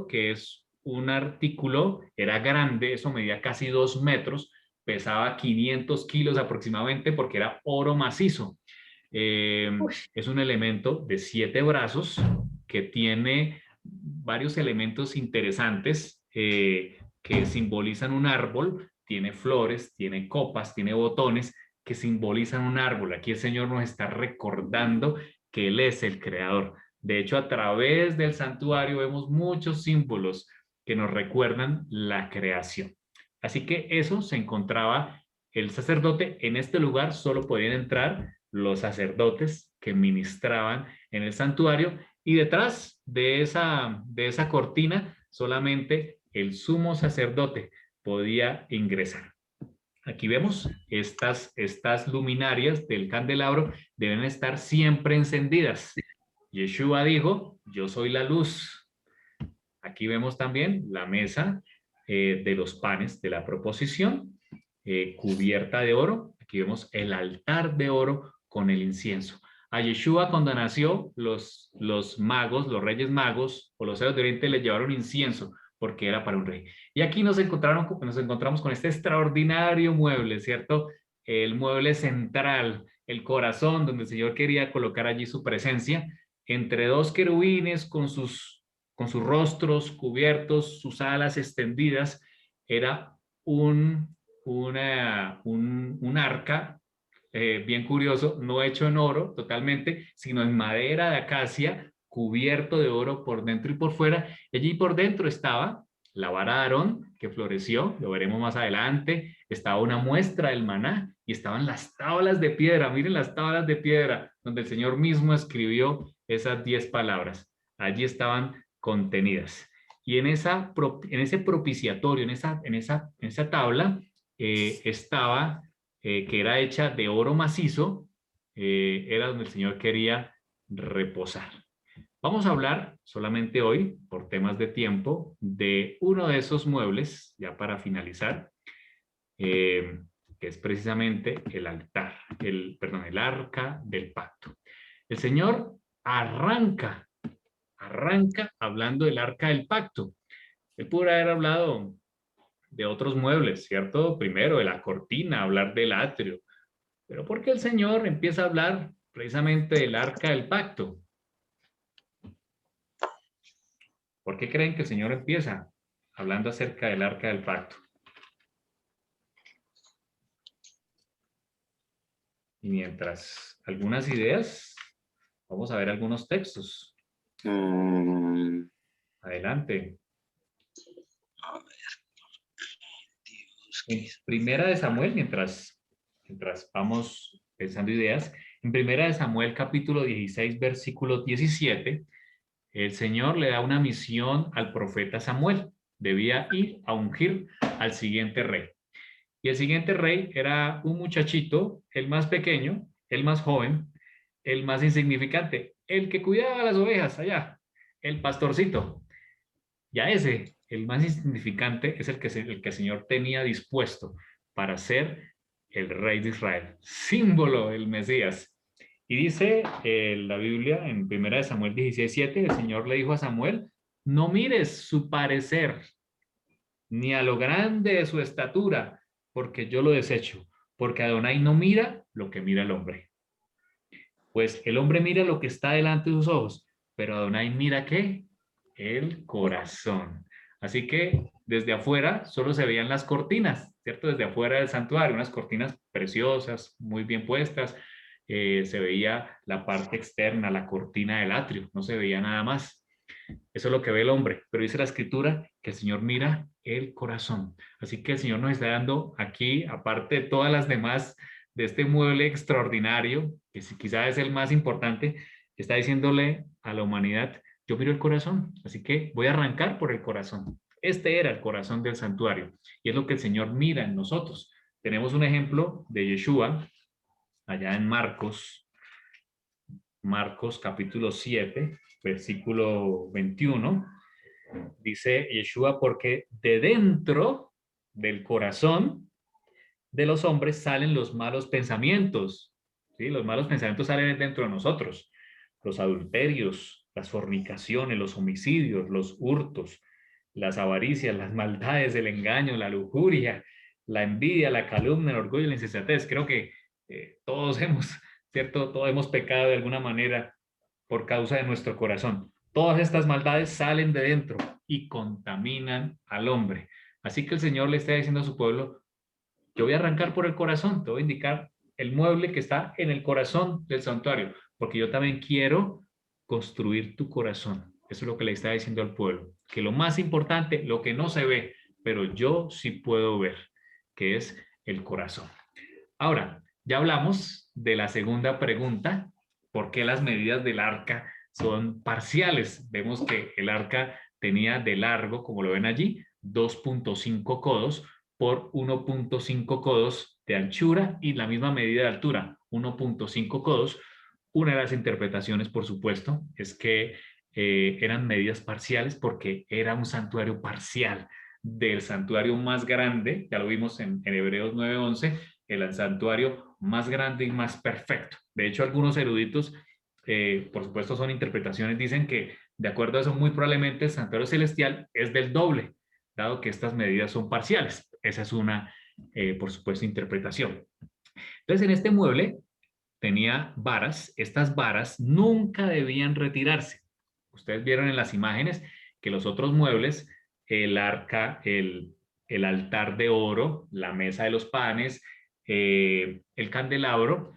que es un artículo, era grande, eso medía casi 2 metros, pesaba 500 kilos aproximadamente porque era oro macizo. Es un elemento de 7 brazos que tiene varios elementos interesantes que simbolizan un árbol, tiene flores, tiene copas, tiene botones que simbolizan un árbol. Aquí el Señor nos está recordando que Él es el creador. De hecho, a través del santuario vemos muchos símbolos que nos recuerdan la creación. Así que eso se encontraba el sacerdote. En este lugar solo podían entrar los sacerdotes que ministraban en el santuario, y detrás de esa cortina solamente el sumo sacerdote podía ingresar. Aquí vemos estas luminarias del candelabro deben estar siempre encendidas. Yeshua dijo, yo soy la luz. Aquí vemos también la mesa de los panes de la proposición, cubierta de oro. Aquí vemos el altar de oro con el incienso. A Yeshua cuando nació, los magos, los reyes magos o los sabios de Oriente le llevaron incienso porque era para un rey. Y aquí nos encontramos con este extraordinario mueble, ¿cierto? El mueble central, el corazón donde el Señor quería colocar allí su presencia, entre 2 querubines con sus rostros cubiertos, sus alas extendidas. Era un arca bien curioso, no hecho en oro totalmente, sino en madera de acacia, cubierto de oro por dentro y por fuera. Y allí por dentro estaba la vara de Aarón, que floreció, lo veremos más adelante, estaba una muestra del maná y estaban las tablas de piedra. Miren las tablas de piedra donde el Señor mismo escribió esas 10 palabras. Allí estaban contenidas. Y en ese propiciatorio, en esa tabla, estaba, que era hecha de oro macizo, era donde el Señor quería reposar. Vamos a hablar solamente hoy, por temas de tiempo, de uno de esos muebles, ya para finalizar, que es precisamente el altar, el arca del pacto. El Señor arranca hablando del arca del pacto. Él pudo haber hablado de otros muebles, ¿cierto? Primero de la cortina, hablar del atrio. Pero ¿por qué el Señor empieza a hablar precisamente del arca del pacto? ¿Por qué creen que el Señor empieza hablando acerca del arca del pacto? Y mientras algunas ideas, vamos a ver algunos textos. Adelante. En Primera de Samuel, mientras vamos pensando ideas, en Primera de Samuel capítulo 16, versículo 17, el Señor le da una misión al profeta Samuel. Debía ir a ungir al siguiente rey. Y el siguiente rey era un muchachito, el más pequeño, el más joven, el más insignificante, el que cuidaba las ovejas allá, el pastorcito. Ya ese, el más insignificante, es el que el Señor tenía dispuesto para ser el rey de Israel, símbolo del Mesías. Y dice la Biblia en 1 Samuel 16:7, el Señor le dijo a Samuel, no mires su parecer, ni a lo grande de su estatura, porque yo lo desecho, porque Adonai no mira lo que mira el hombre. Pues el hombre mira lo que está delante de sus ojos, pero Adonai mira ¿qué? El corazón. Así que desde afuera solo se veían las cortinas, ¿cierto? Desde afuera del santuario, unas cortinas preciosas, muy bien puestas. Se veía la parte externa, la cortina del atrio, no se veía nada más. Eso es lo que ve el hombre, pero dice la escritura que el Señor mira el corazón. Así que el Señor nos está dando aquí, aparte de todas las demás, de este mueble extraordinario, que quizás es el más importante, está diciéndole a la humanidad, yo miro el corazón, así que voy a arrancar por el corazón. Este era el corazón del santuario y es lo que el Señor mira en nosotros. Tenemos un ejemplo de Yeshua allá en Marcos capítulo 7, versículo 21, dice Yeshua, porque de dentro del corazón de los hombres salen los malos pensamientos, ¿sí? Los malos pensamientos salen dentro de nosotros, los adulterios, las fornicaciones, los homicidios, los hurtos, las avaricias, las maldades, el engaño, la lujuria, la envidia, la calumnia, el orgullo y la insensatez. Creo que todos hemos, ¿cierto? Todos hemos pecado de alguna manera por causa de nuestro corazón. Todas estas maldades salen de dentro y contaminan al hombre. Así que el Señor le está diciendo a su pueblo, yo voy a arrancar por el corazón, te voy a indicar el mueble que está en el corazón del santuario, porque yo también quiero construir tu corazón. Eso es lo que le está diciendo al pueblo, que lo más importante, lo que no se ve, pero yo sí puedo ver, que es el corazón. Ahora, ya hablamos de la segunda pregunta, ¿por qué las medidas del arca son parciales? Vemos que el arca tenía de largo, como lo ven allí, 2.5 codos por 1.5 codos de anchura y la misma medida de altura, 1.5 codos. Una de las interpretaciones, por supuesto, es que eran medidas parciales porque era un santuario parcial del santuario más grande, ya lo vimos en Hebreos 9:11, el santuario más grande y más perfecto. De hecho, algunos eruditos, por supuesto son interpretaciones, dicen que de acuerdo a eso muy probablemente el santuario celestial es del doble, dado que estas medidas son parciales. Esa es una, por supuesto, interpretación. Entonces, en este mueble tenía varas. Estas varas nunca debían retirarse. Ustedes vieron en las imágenes que los otros muebles, el arca, el altar de oro, la mesa de los panes, el candelabro,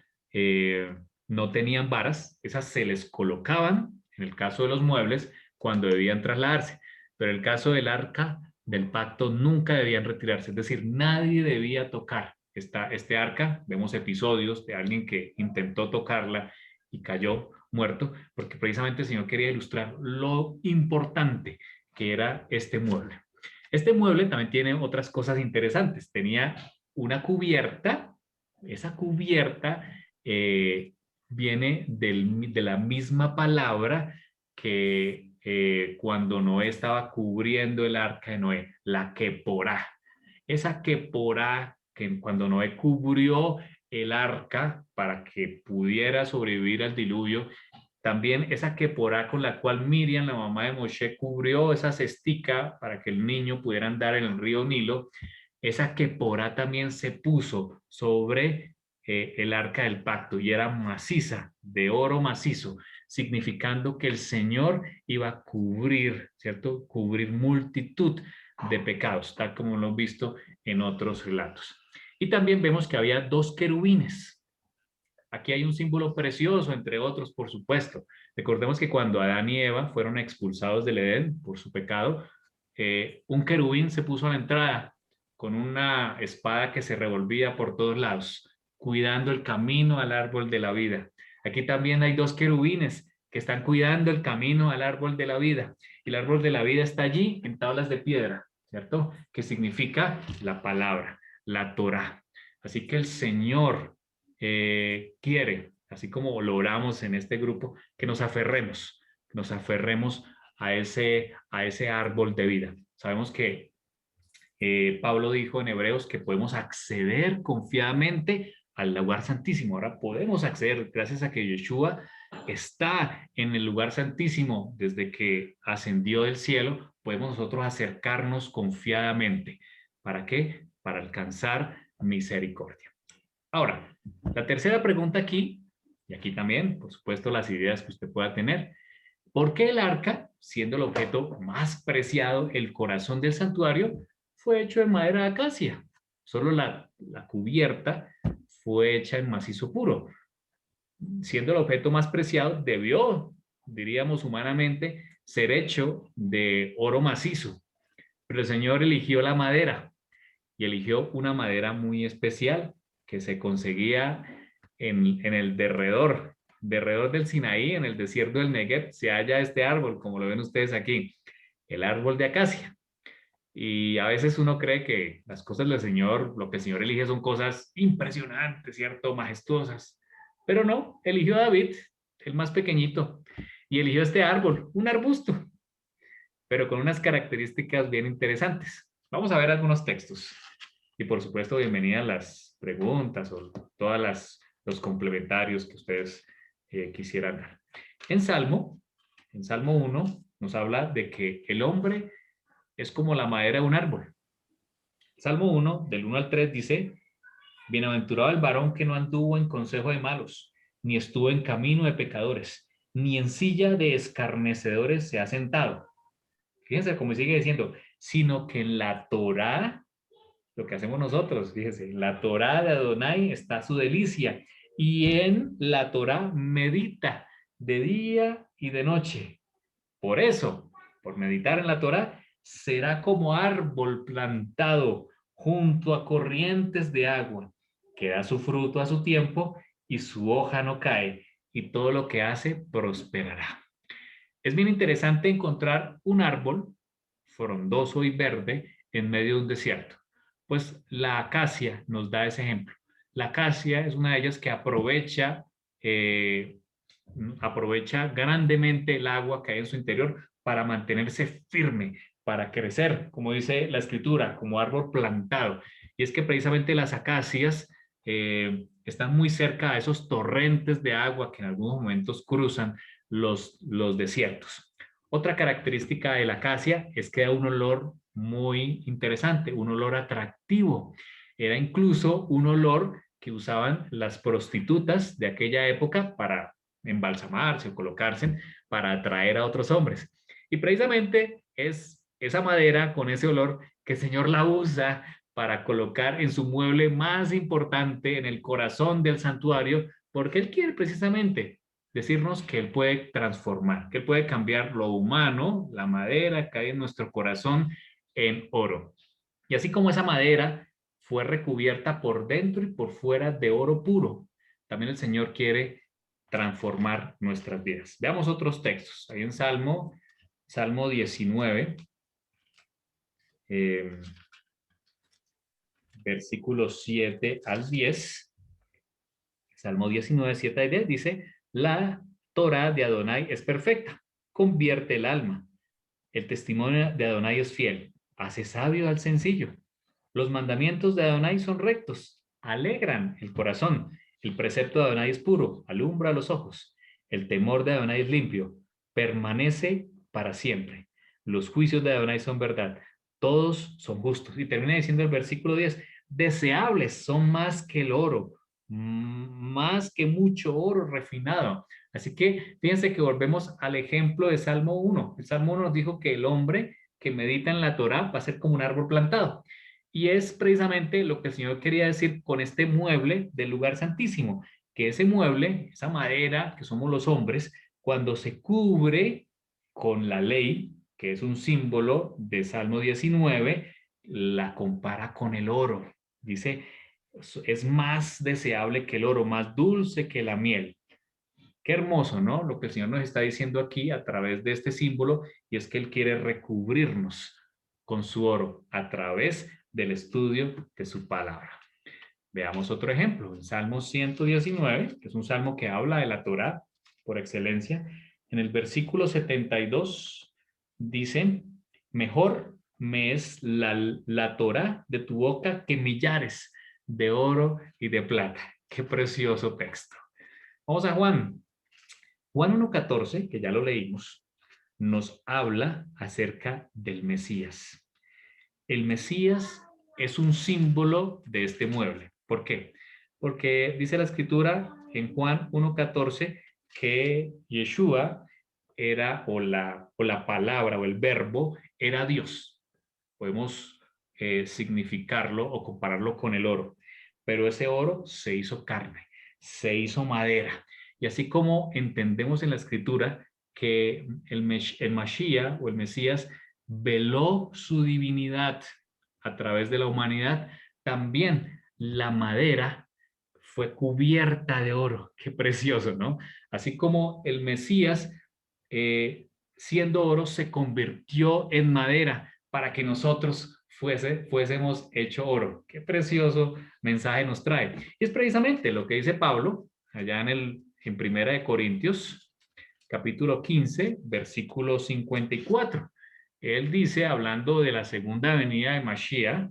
no tenían varas. Esas se les colocaban, en el caso de los muebles, cuando debían trasladarse. Pero en el caso del arca del pacto nunca debían retirarse, es decir, nadie debía tocar este arca. Vemos episodios de alguien que intentó tocarla y cayó muerto, porque precisamente el Señor quería ilustrar lo importante que era este mueble. Este mueble también tiene otras cosas interesantes. Tenía una cubierta, esa cubierta viene de la misma palabra que cuando Noé estaba cubriendo el arca de Noé, la keporá. Esa keporá que cuando Noé cubrió el arca para que pudiera sobrevivir al diluvio, también esa keporá con la cual Miriam, la mamá de Moshe, cubrió esa cestica para que el niño pudiera andar en el río Nilo, esa keporá también se puso sobre el arca del pacto y era maciza, de oro macizo, significando que el Señor iba a cubrir, ¿cierto? Cubrir multitud de pecados, tal como lo hemos visto en otros relatos. Y también vemos que había dos querubines. Aquí hay un símbolo precioso, entre otros, por supuesto. Recordemos que cuando Adán y Eva fueron expulsados del Edén por su pecado, un querubín se puso a la entrada con una espada que se revolvía por todos lados, cuidando el camino al árbol de la vida. Aquí también hay dos querubines que están cuidando el camino al árbol de la vida. Y el árbol de la vida está allí en tablas de piedra, ¿cierto? Que significa la palabra, la Torá. Así que el Señor quiere, así como lo oramos en este grupo, que nos aferremos a ese árbol de vida. Sabemos que Pablo dijo en Hebreos que podemos acceder confiadamente al lugar santísimo. Ahora podemos acceder gracias a que Yeshua está en el lugar santísimo desde que ascendió del cielo. Podemos nosotros acercarnos confiadamente. ¿Para qué? Para alcanzar misericordia. Ahora, la tercera pregunta aquí, y aquí también, por supuesto, las ideas que usted pueda tener. ¿Por qué el arca, siendo el objeto más preciado, el corazón del santuario, fue hecho de madera de acacia? Solo la cubierta fue hecha en macizo puro. Siendo el objeto más preciado, debió, diríamos humanamente, ser hecho de oro macizo. Pero el Señor eligió la madera y eligió una madera muy especial que se conseguía en el derredor del Sinaí, en el desierto del Negev, se halla este árbol, como lo ven ustedes aquí, el árbol de acacia. Y a veces uno cree que las cosas del Señor, lo que el Señor elige son cosas impresionantes, ¿cierto? Majestuosas. Pero no, eligió a David, el más pequeñito, y eligió este árbol, un arbusto, pero con unas características bien interesantes. Vamos a ver algunos textos. Y por supuesto, bienvenidas las preguntas o todos los complementarios que ustedes quisieran dar. En Salmo 1 nos habla de que el hombre es como la madera de un árbol. Salmo 1, del 1 al 3 dice, bienaventurado el varón que no anduvo en consejo de malos, ni estuvo en camino de pecadores, ni en silla de escarnecedores se ha sentado. Fíjense cómo sigue diciendo, sino que en la Torá, lo que hacemos nosotros, fíjense, la Torá de Adonai está su delicia, y en la Torá medita de día y de noche. Por eso, por meditar en la Torá, será como árbol plantado junto a corrientes de agua, que da su fruto a su tiempo y su hoja no cae, y todo lo que hace prosperará. Es bien interesante encontrar un árbol frondoso y verde en medio de un desierto. Pues la acacia nos da ese ejemplo. La acacia es una de ellas que aprovecha grandemente el agua que hay en su interior para mantenerse firme, para crecer, como dice la escritura, como árbol plantado. Y es que precisamente las acacias están muy cerca a esos torrentes de agua que en algunos momentos cruzan los desiertos. Otra característica de la acacia es que da un olor muy interesante, un olor atractivo. Era incluso un olor que usaban las prostitutas de aquella época para embalsamarse o colocarse para atraer a otros hombres. Y precisamente es esa madera con ese olor que el Señor la usa para colocar en su mueble más importante, en el corazón del santuario, porque Él quiere precisamente decirnos que Él puede transformar, que Él puede cambiar lo humano, la madera que hay en nuestro corazón, en oro. Y así como esa madera fue recubierta por dentro y por fuera de oro puro, también el Señor quiere transformar nuestras vidas. Veamos otros textos. Hay en Salmo 19, versículos 7 al 10. Salmo 19, 7 al 10 dice, la Torá de Adonai es perfecta, convierte el alma. El testimonio de Adonai es fiel, hace sabio al sencillo. Los mandamientos de Adonai son rectos, alegran el corazón. El precepto de Adonai es puro, alumbra los ojos. El temor de Adonai es limpio, permanece para siempre. Los juicios de Adonai son verdad, todos son justos. Y termina diciendo el versículo 10, deseables son más que el oro, más que mucho oro refinado. Así que fíjense que volvemos al ejemplo de Salmo 1. El Salmo 1 nos dijo que el hombre que medita en la Torá va a ser como un árbol plantado. Y es precisamente lo que el Señor quería decir con este mueble del lugar santísimo, que ese mueble, esa madera que somos los hombres, cuando se cubre con la ley, que es un símbolo de Salmo 19, la compara con el oro. Dice, es más deseable que el oro, más dulce que la miel. Qué hermoso, ¿no? Lo que el Señor nos está diciendo aquí a través de este símbolo, y es que Él quiere recubrirnos con su oro a través del estudio de su palabra. Veamos otro ejemplo, en Salmo 119, que es un salmo que habla de la Torá por excelencia. En el versículo 72 dice, mejor me es la Torá de tu boca que millares de oro y de plata. Qué precioso texto. Vamos a Juan. Juan 1.14, que ya lo leímos, nos habla acerca del Mesías. El Mesías es un símbolo de este mueble. ¿Por qué? Porque dice la escritura en Juan 1.14 que Yeshua era, o la palabra, o el verbo, era Dios. Podemos significarlo o compararlo con el oro. Pero ese oro se hizo carne, se hizo madera. Y así como entendemos en la escritura que el Mashiach o el Mesías veló su divinidad a través de la humanidad, también la madera fue cubierta de oro. Qué precioso, ¿no? Así como el Mesías, siendo oro, se convirtió en madera para que nosotros fuésemos hecho oro. Qué precioso mensaje nos trae. Y es precisamente lo que dice Pablo allá en Primera de Corintios, capítulo 15, versículo 54. Él dice, hablando de la segunda venida de Mashiach,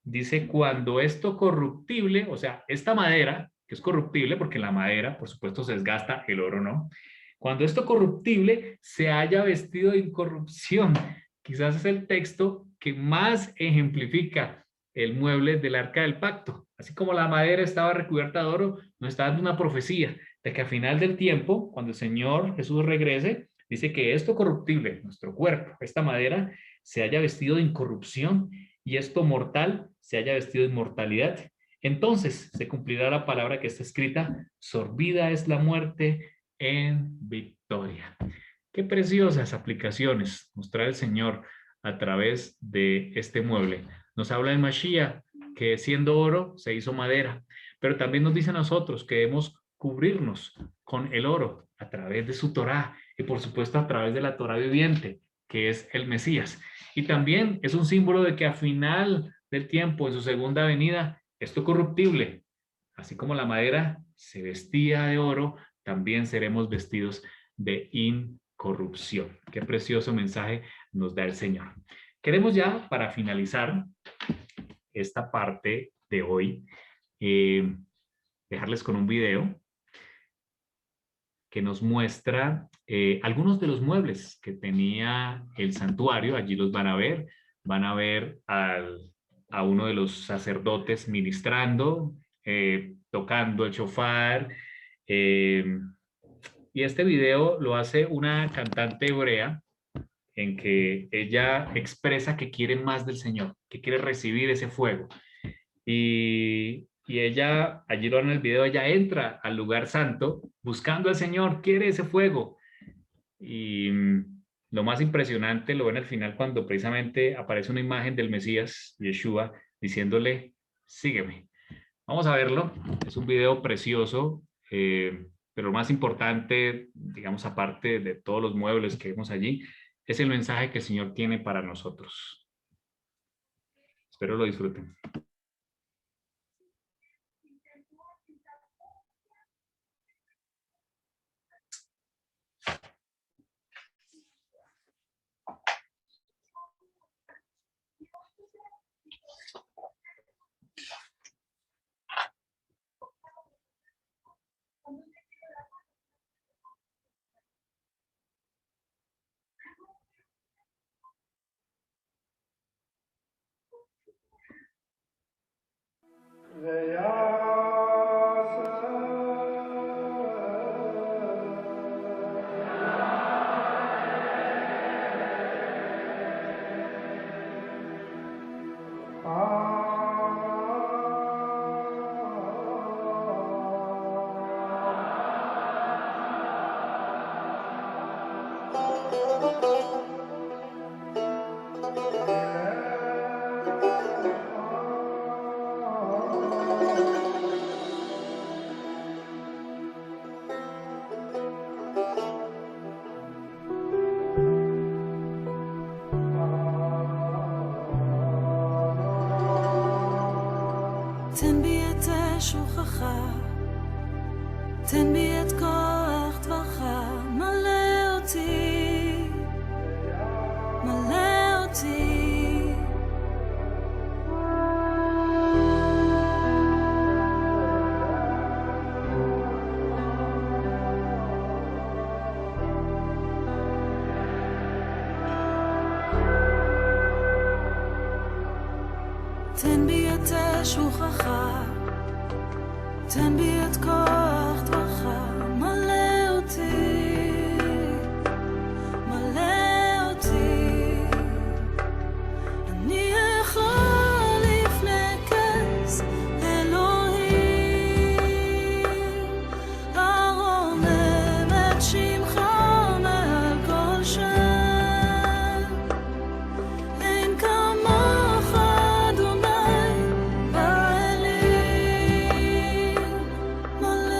dice, cuando esto corruptible, o sea, esta madera, que es corruptible, porque la madera, por supuesto, se desgasta, el oro no. Cuando esto corruptible se haya vestido de incorrupción, quizás es el texto que más ejemplifica el mueble del arca del pacto. Así como la madera estaba recubierta de oro, nos está dando una profecía de que al final del tiempo, cuando el Señor Jesús regrese, dice que esto corruptible, nuestro cuerpo, esta madera, se haya vestido de incorrupción y esto mortal se haya vestido de inmortalidad. Entonces se cumplirá la palabra que está escrita, sorbida es la muerte en victoria. Qué preciosas aplicaciones nos trae el Señor a través de este mueble. Nos habla de Mashiach, que siendo oro se hizo madera, pero también nos dice a nosotros que debemos cubrirnos con el oro a través de su Torá y por supuesto a través de la Torá viviente, que es el Mesías. Y también es un símbolo de que a final del tiempo, en su segunda venida, esto corruptible, así como la madera se vestía de oro, también seremos vestidos de incorrupción. Qué precioso mensaje nos da el Señor. Queremos ya, para finalizar esta parte de hoy, dejarles con un video que nos muestra algunos de los muebles que tenía el santuario. Allí los van a ver a uno de los sacerdotes ministrando, tocando el shofar, y este video lo hace una cantante hebrea en que ella expresa que quiere más del Señor, que quiere recibir ese fuego. Y ella, allí lo ven en el video, ella entra al lugar santo buscando al Señor, quiere ese fuego. Y lo más impresionante lo ven al final cuando precisamente aparece una imagen del Mesías, Yeshua, diciéndole, sígueme. Vamos a verlo, es un video precioso, pero lo más importante, digamos, aparte de todos los muebles que vemos allí, es el mensaje que el Señor tiene para nosotros. Espero lo disfruten. תן בי את כוח טבעך, מלא אותי, מלא אותי. תן בי את אש רוחך, תן בי את כוח טבעך, מלא אותי, מלא אותי. אני אכלול לפני כס אלוהים, ארומם את שמך מעל כל שם. אין כמוך אדוני באלים, מלא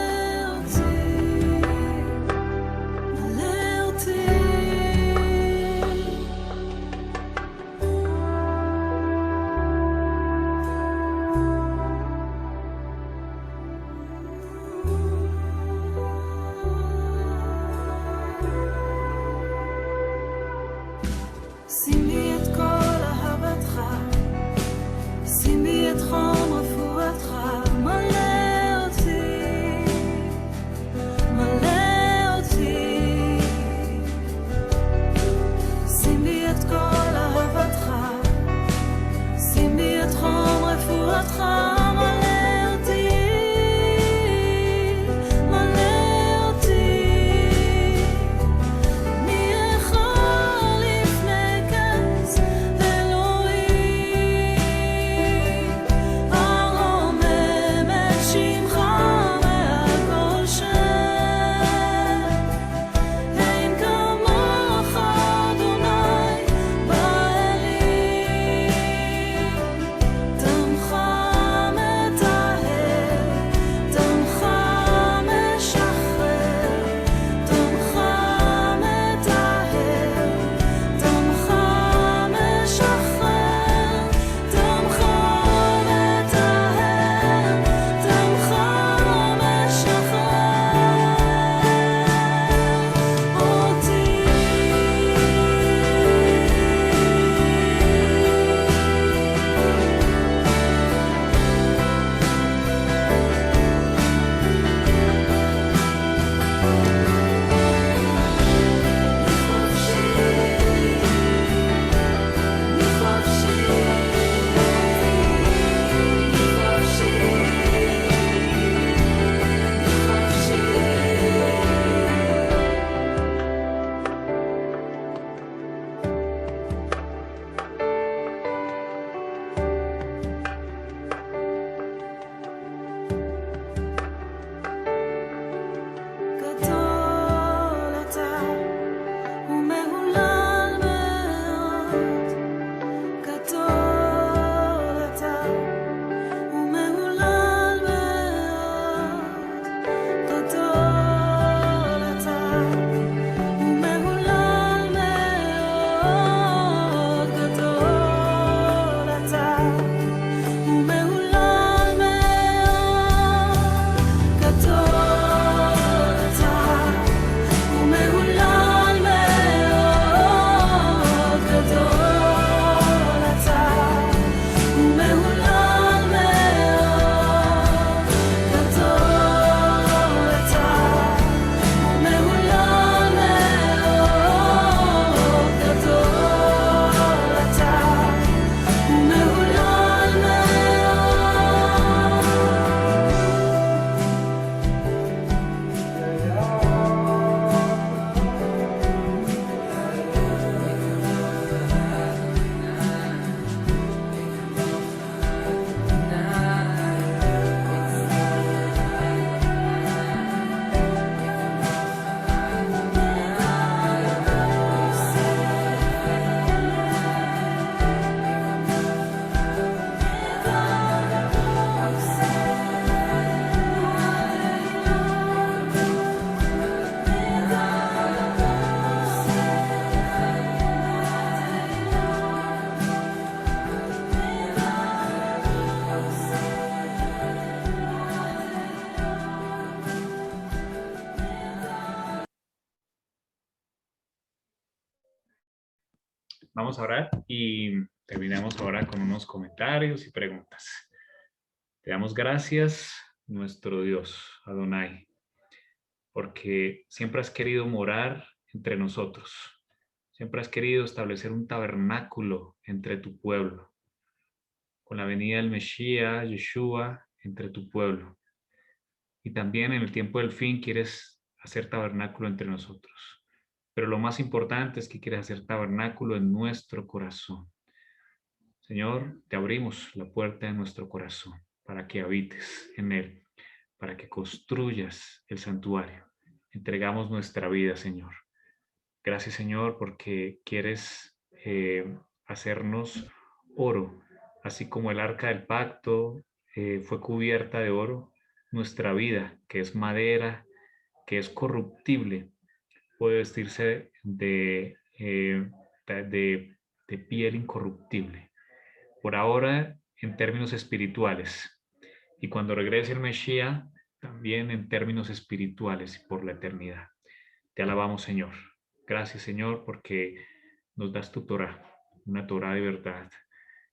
Vamos a orar y terminamos ahora con unos comentarios y preguntas. Te damos gracias, nuestro Dios, Adonai, porque siempre has querido morar entre nosotros. Siempre has querido establecer un tabernáculo entre tu pueblo. Con la venida del Mesías, Yeshua, entre tu pueblo. Y también en el tiempo del fin quieres hacer tabernáculo entre nosotros. Pero lo más importante es que quieres hacer tabernáculo en nuestro corazón. Señor, te abrimos la puerta de nuestro corazón para que habites en él, para que construyas el santuario. Entregamos nuestra vida, Señor. Gracias, Señor, porque quieres hacernos oro, así como el arca del pacto fue cubierta de oro. Nuestra vida, que es madera, que es corruptible, puede vestirse de piel incorruptible. Por ahora, en términos espirituales. Y cuando regrese el Mesías, también en términos espirituales y por la eternidad. Te alabamos, Señor. Gracias, Señor, porque nos das tu Torah, una Torah de verdad,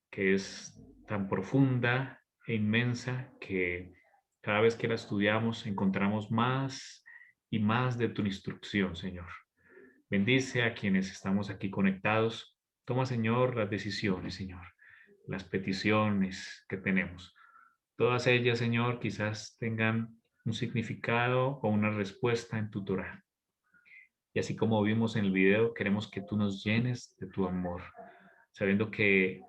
que es tan profunda e inmensa que cada vez que la estudiamos encontramos más y más de tu instrucción, Señor. Bendice a quienes estamos aquí conectados. Toma, Señor, las decisiones, Señor, las peticiones que tenemos. Todas ellas, Señor, quizás tengan un significado o una respuesta en tu Torah. Y así como vimos en el video, queremos que tú nos llenes de tu amor, sabiendo que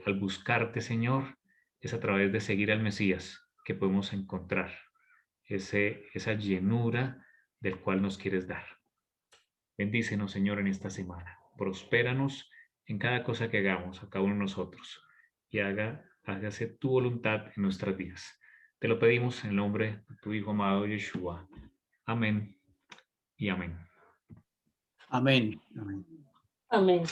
al buscarte, Señor, es a través de seguir al Mesías que podemos encontrar esa llenura del cual nos quieres dar. Bendícenos, Señor, en esta semana. Prospéranos en cada cosa que hagamos a cada uno de nosotros y hágase tu voluntad en nuestras vidas. Te lo pedimos en el nombre de tu Hijo amado Yeshua. Amén y amén. Amén. Amén. Amén.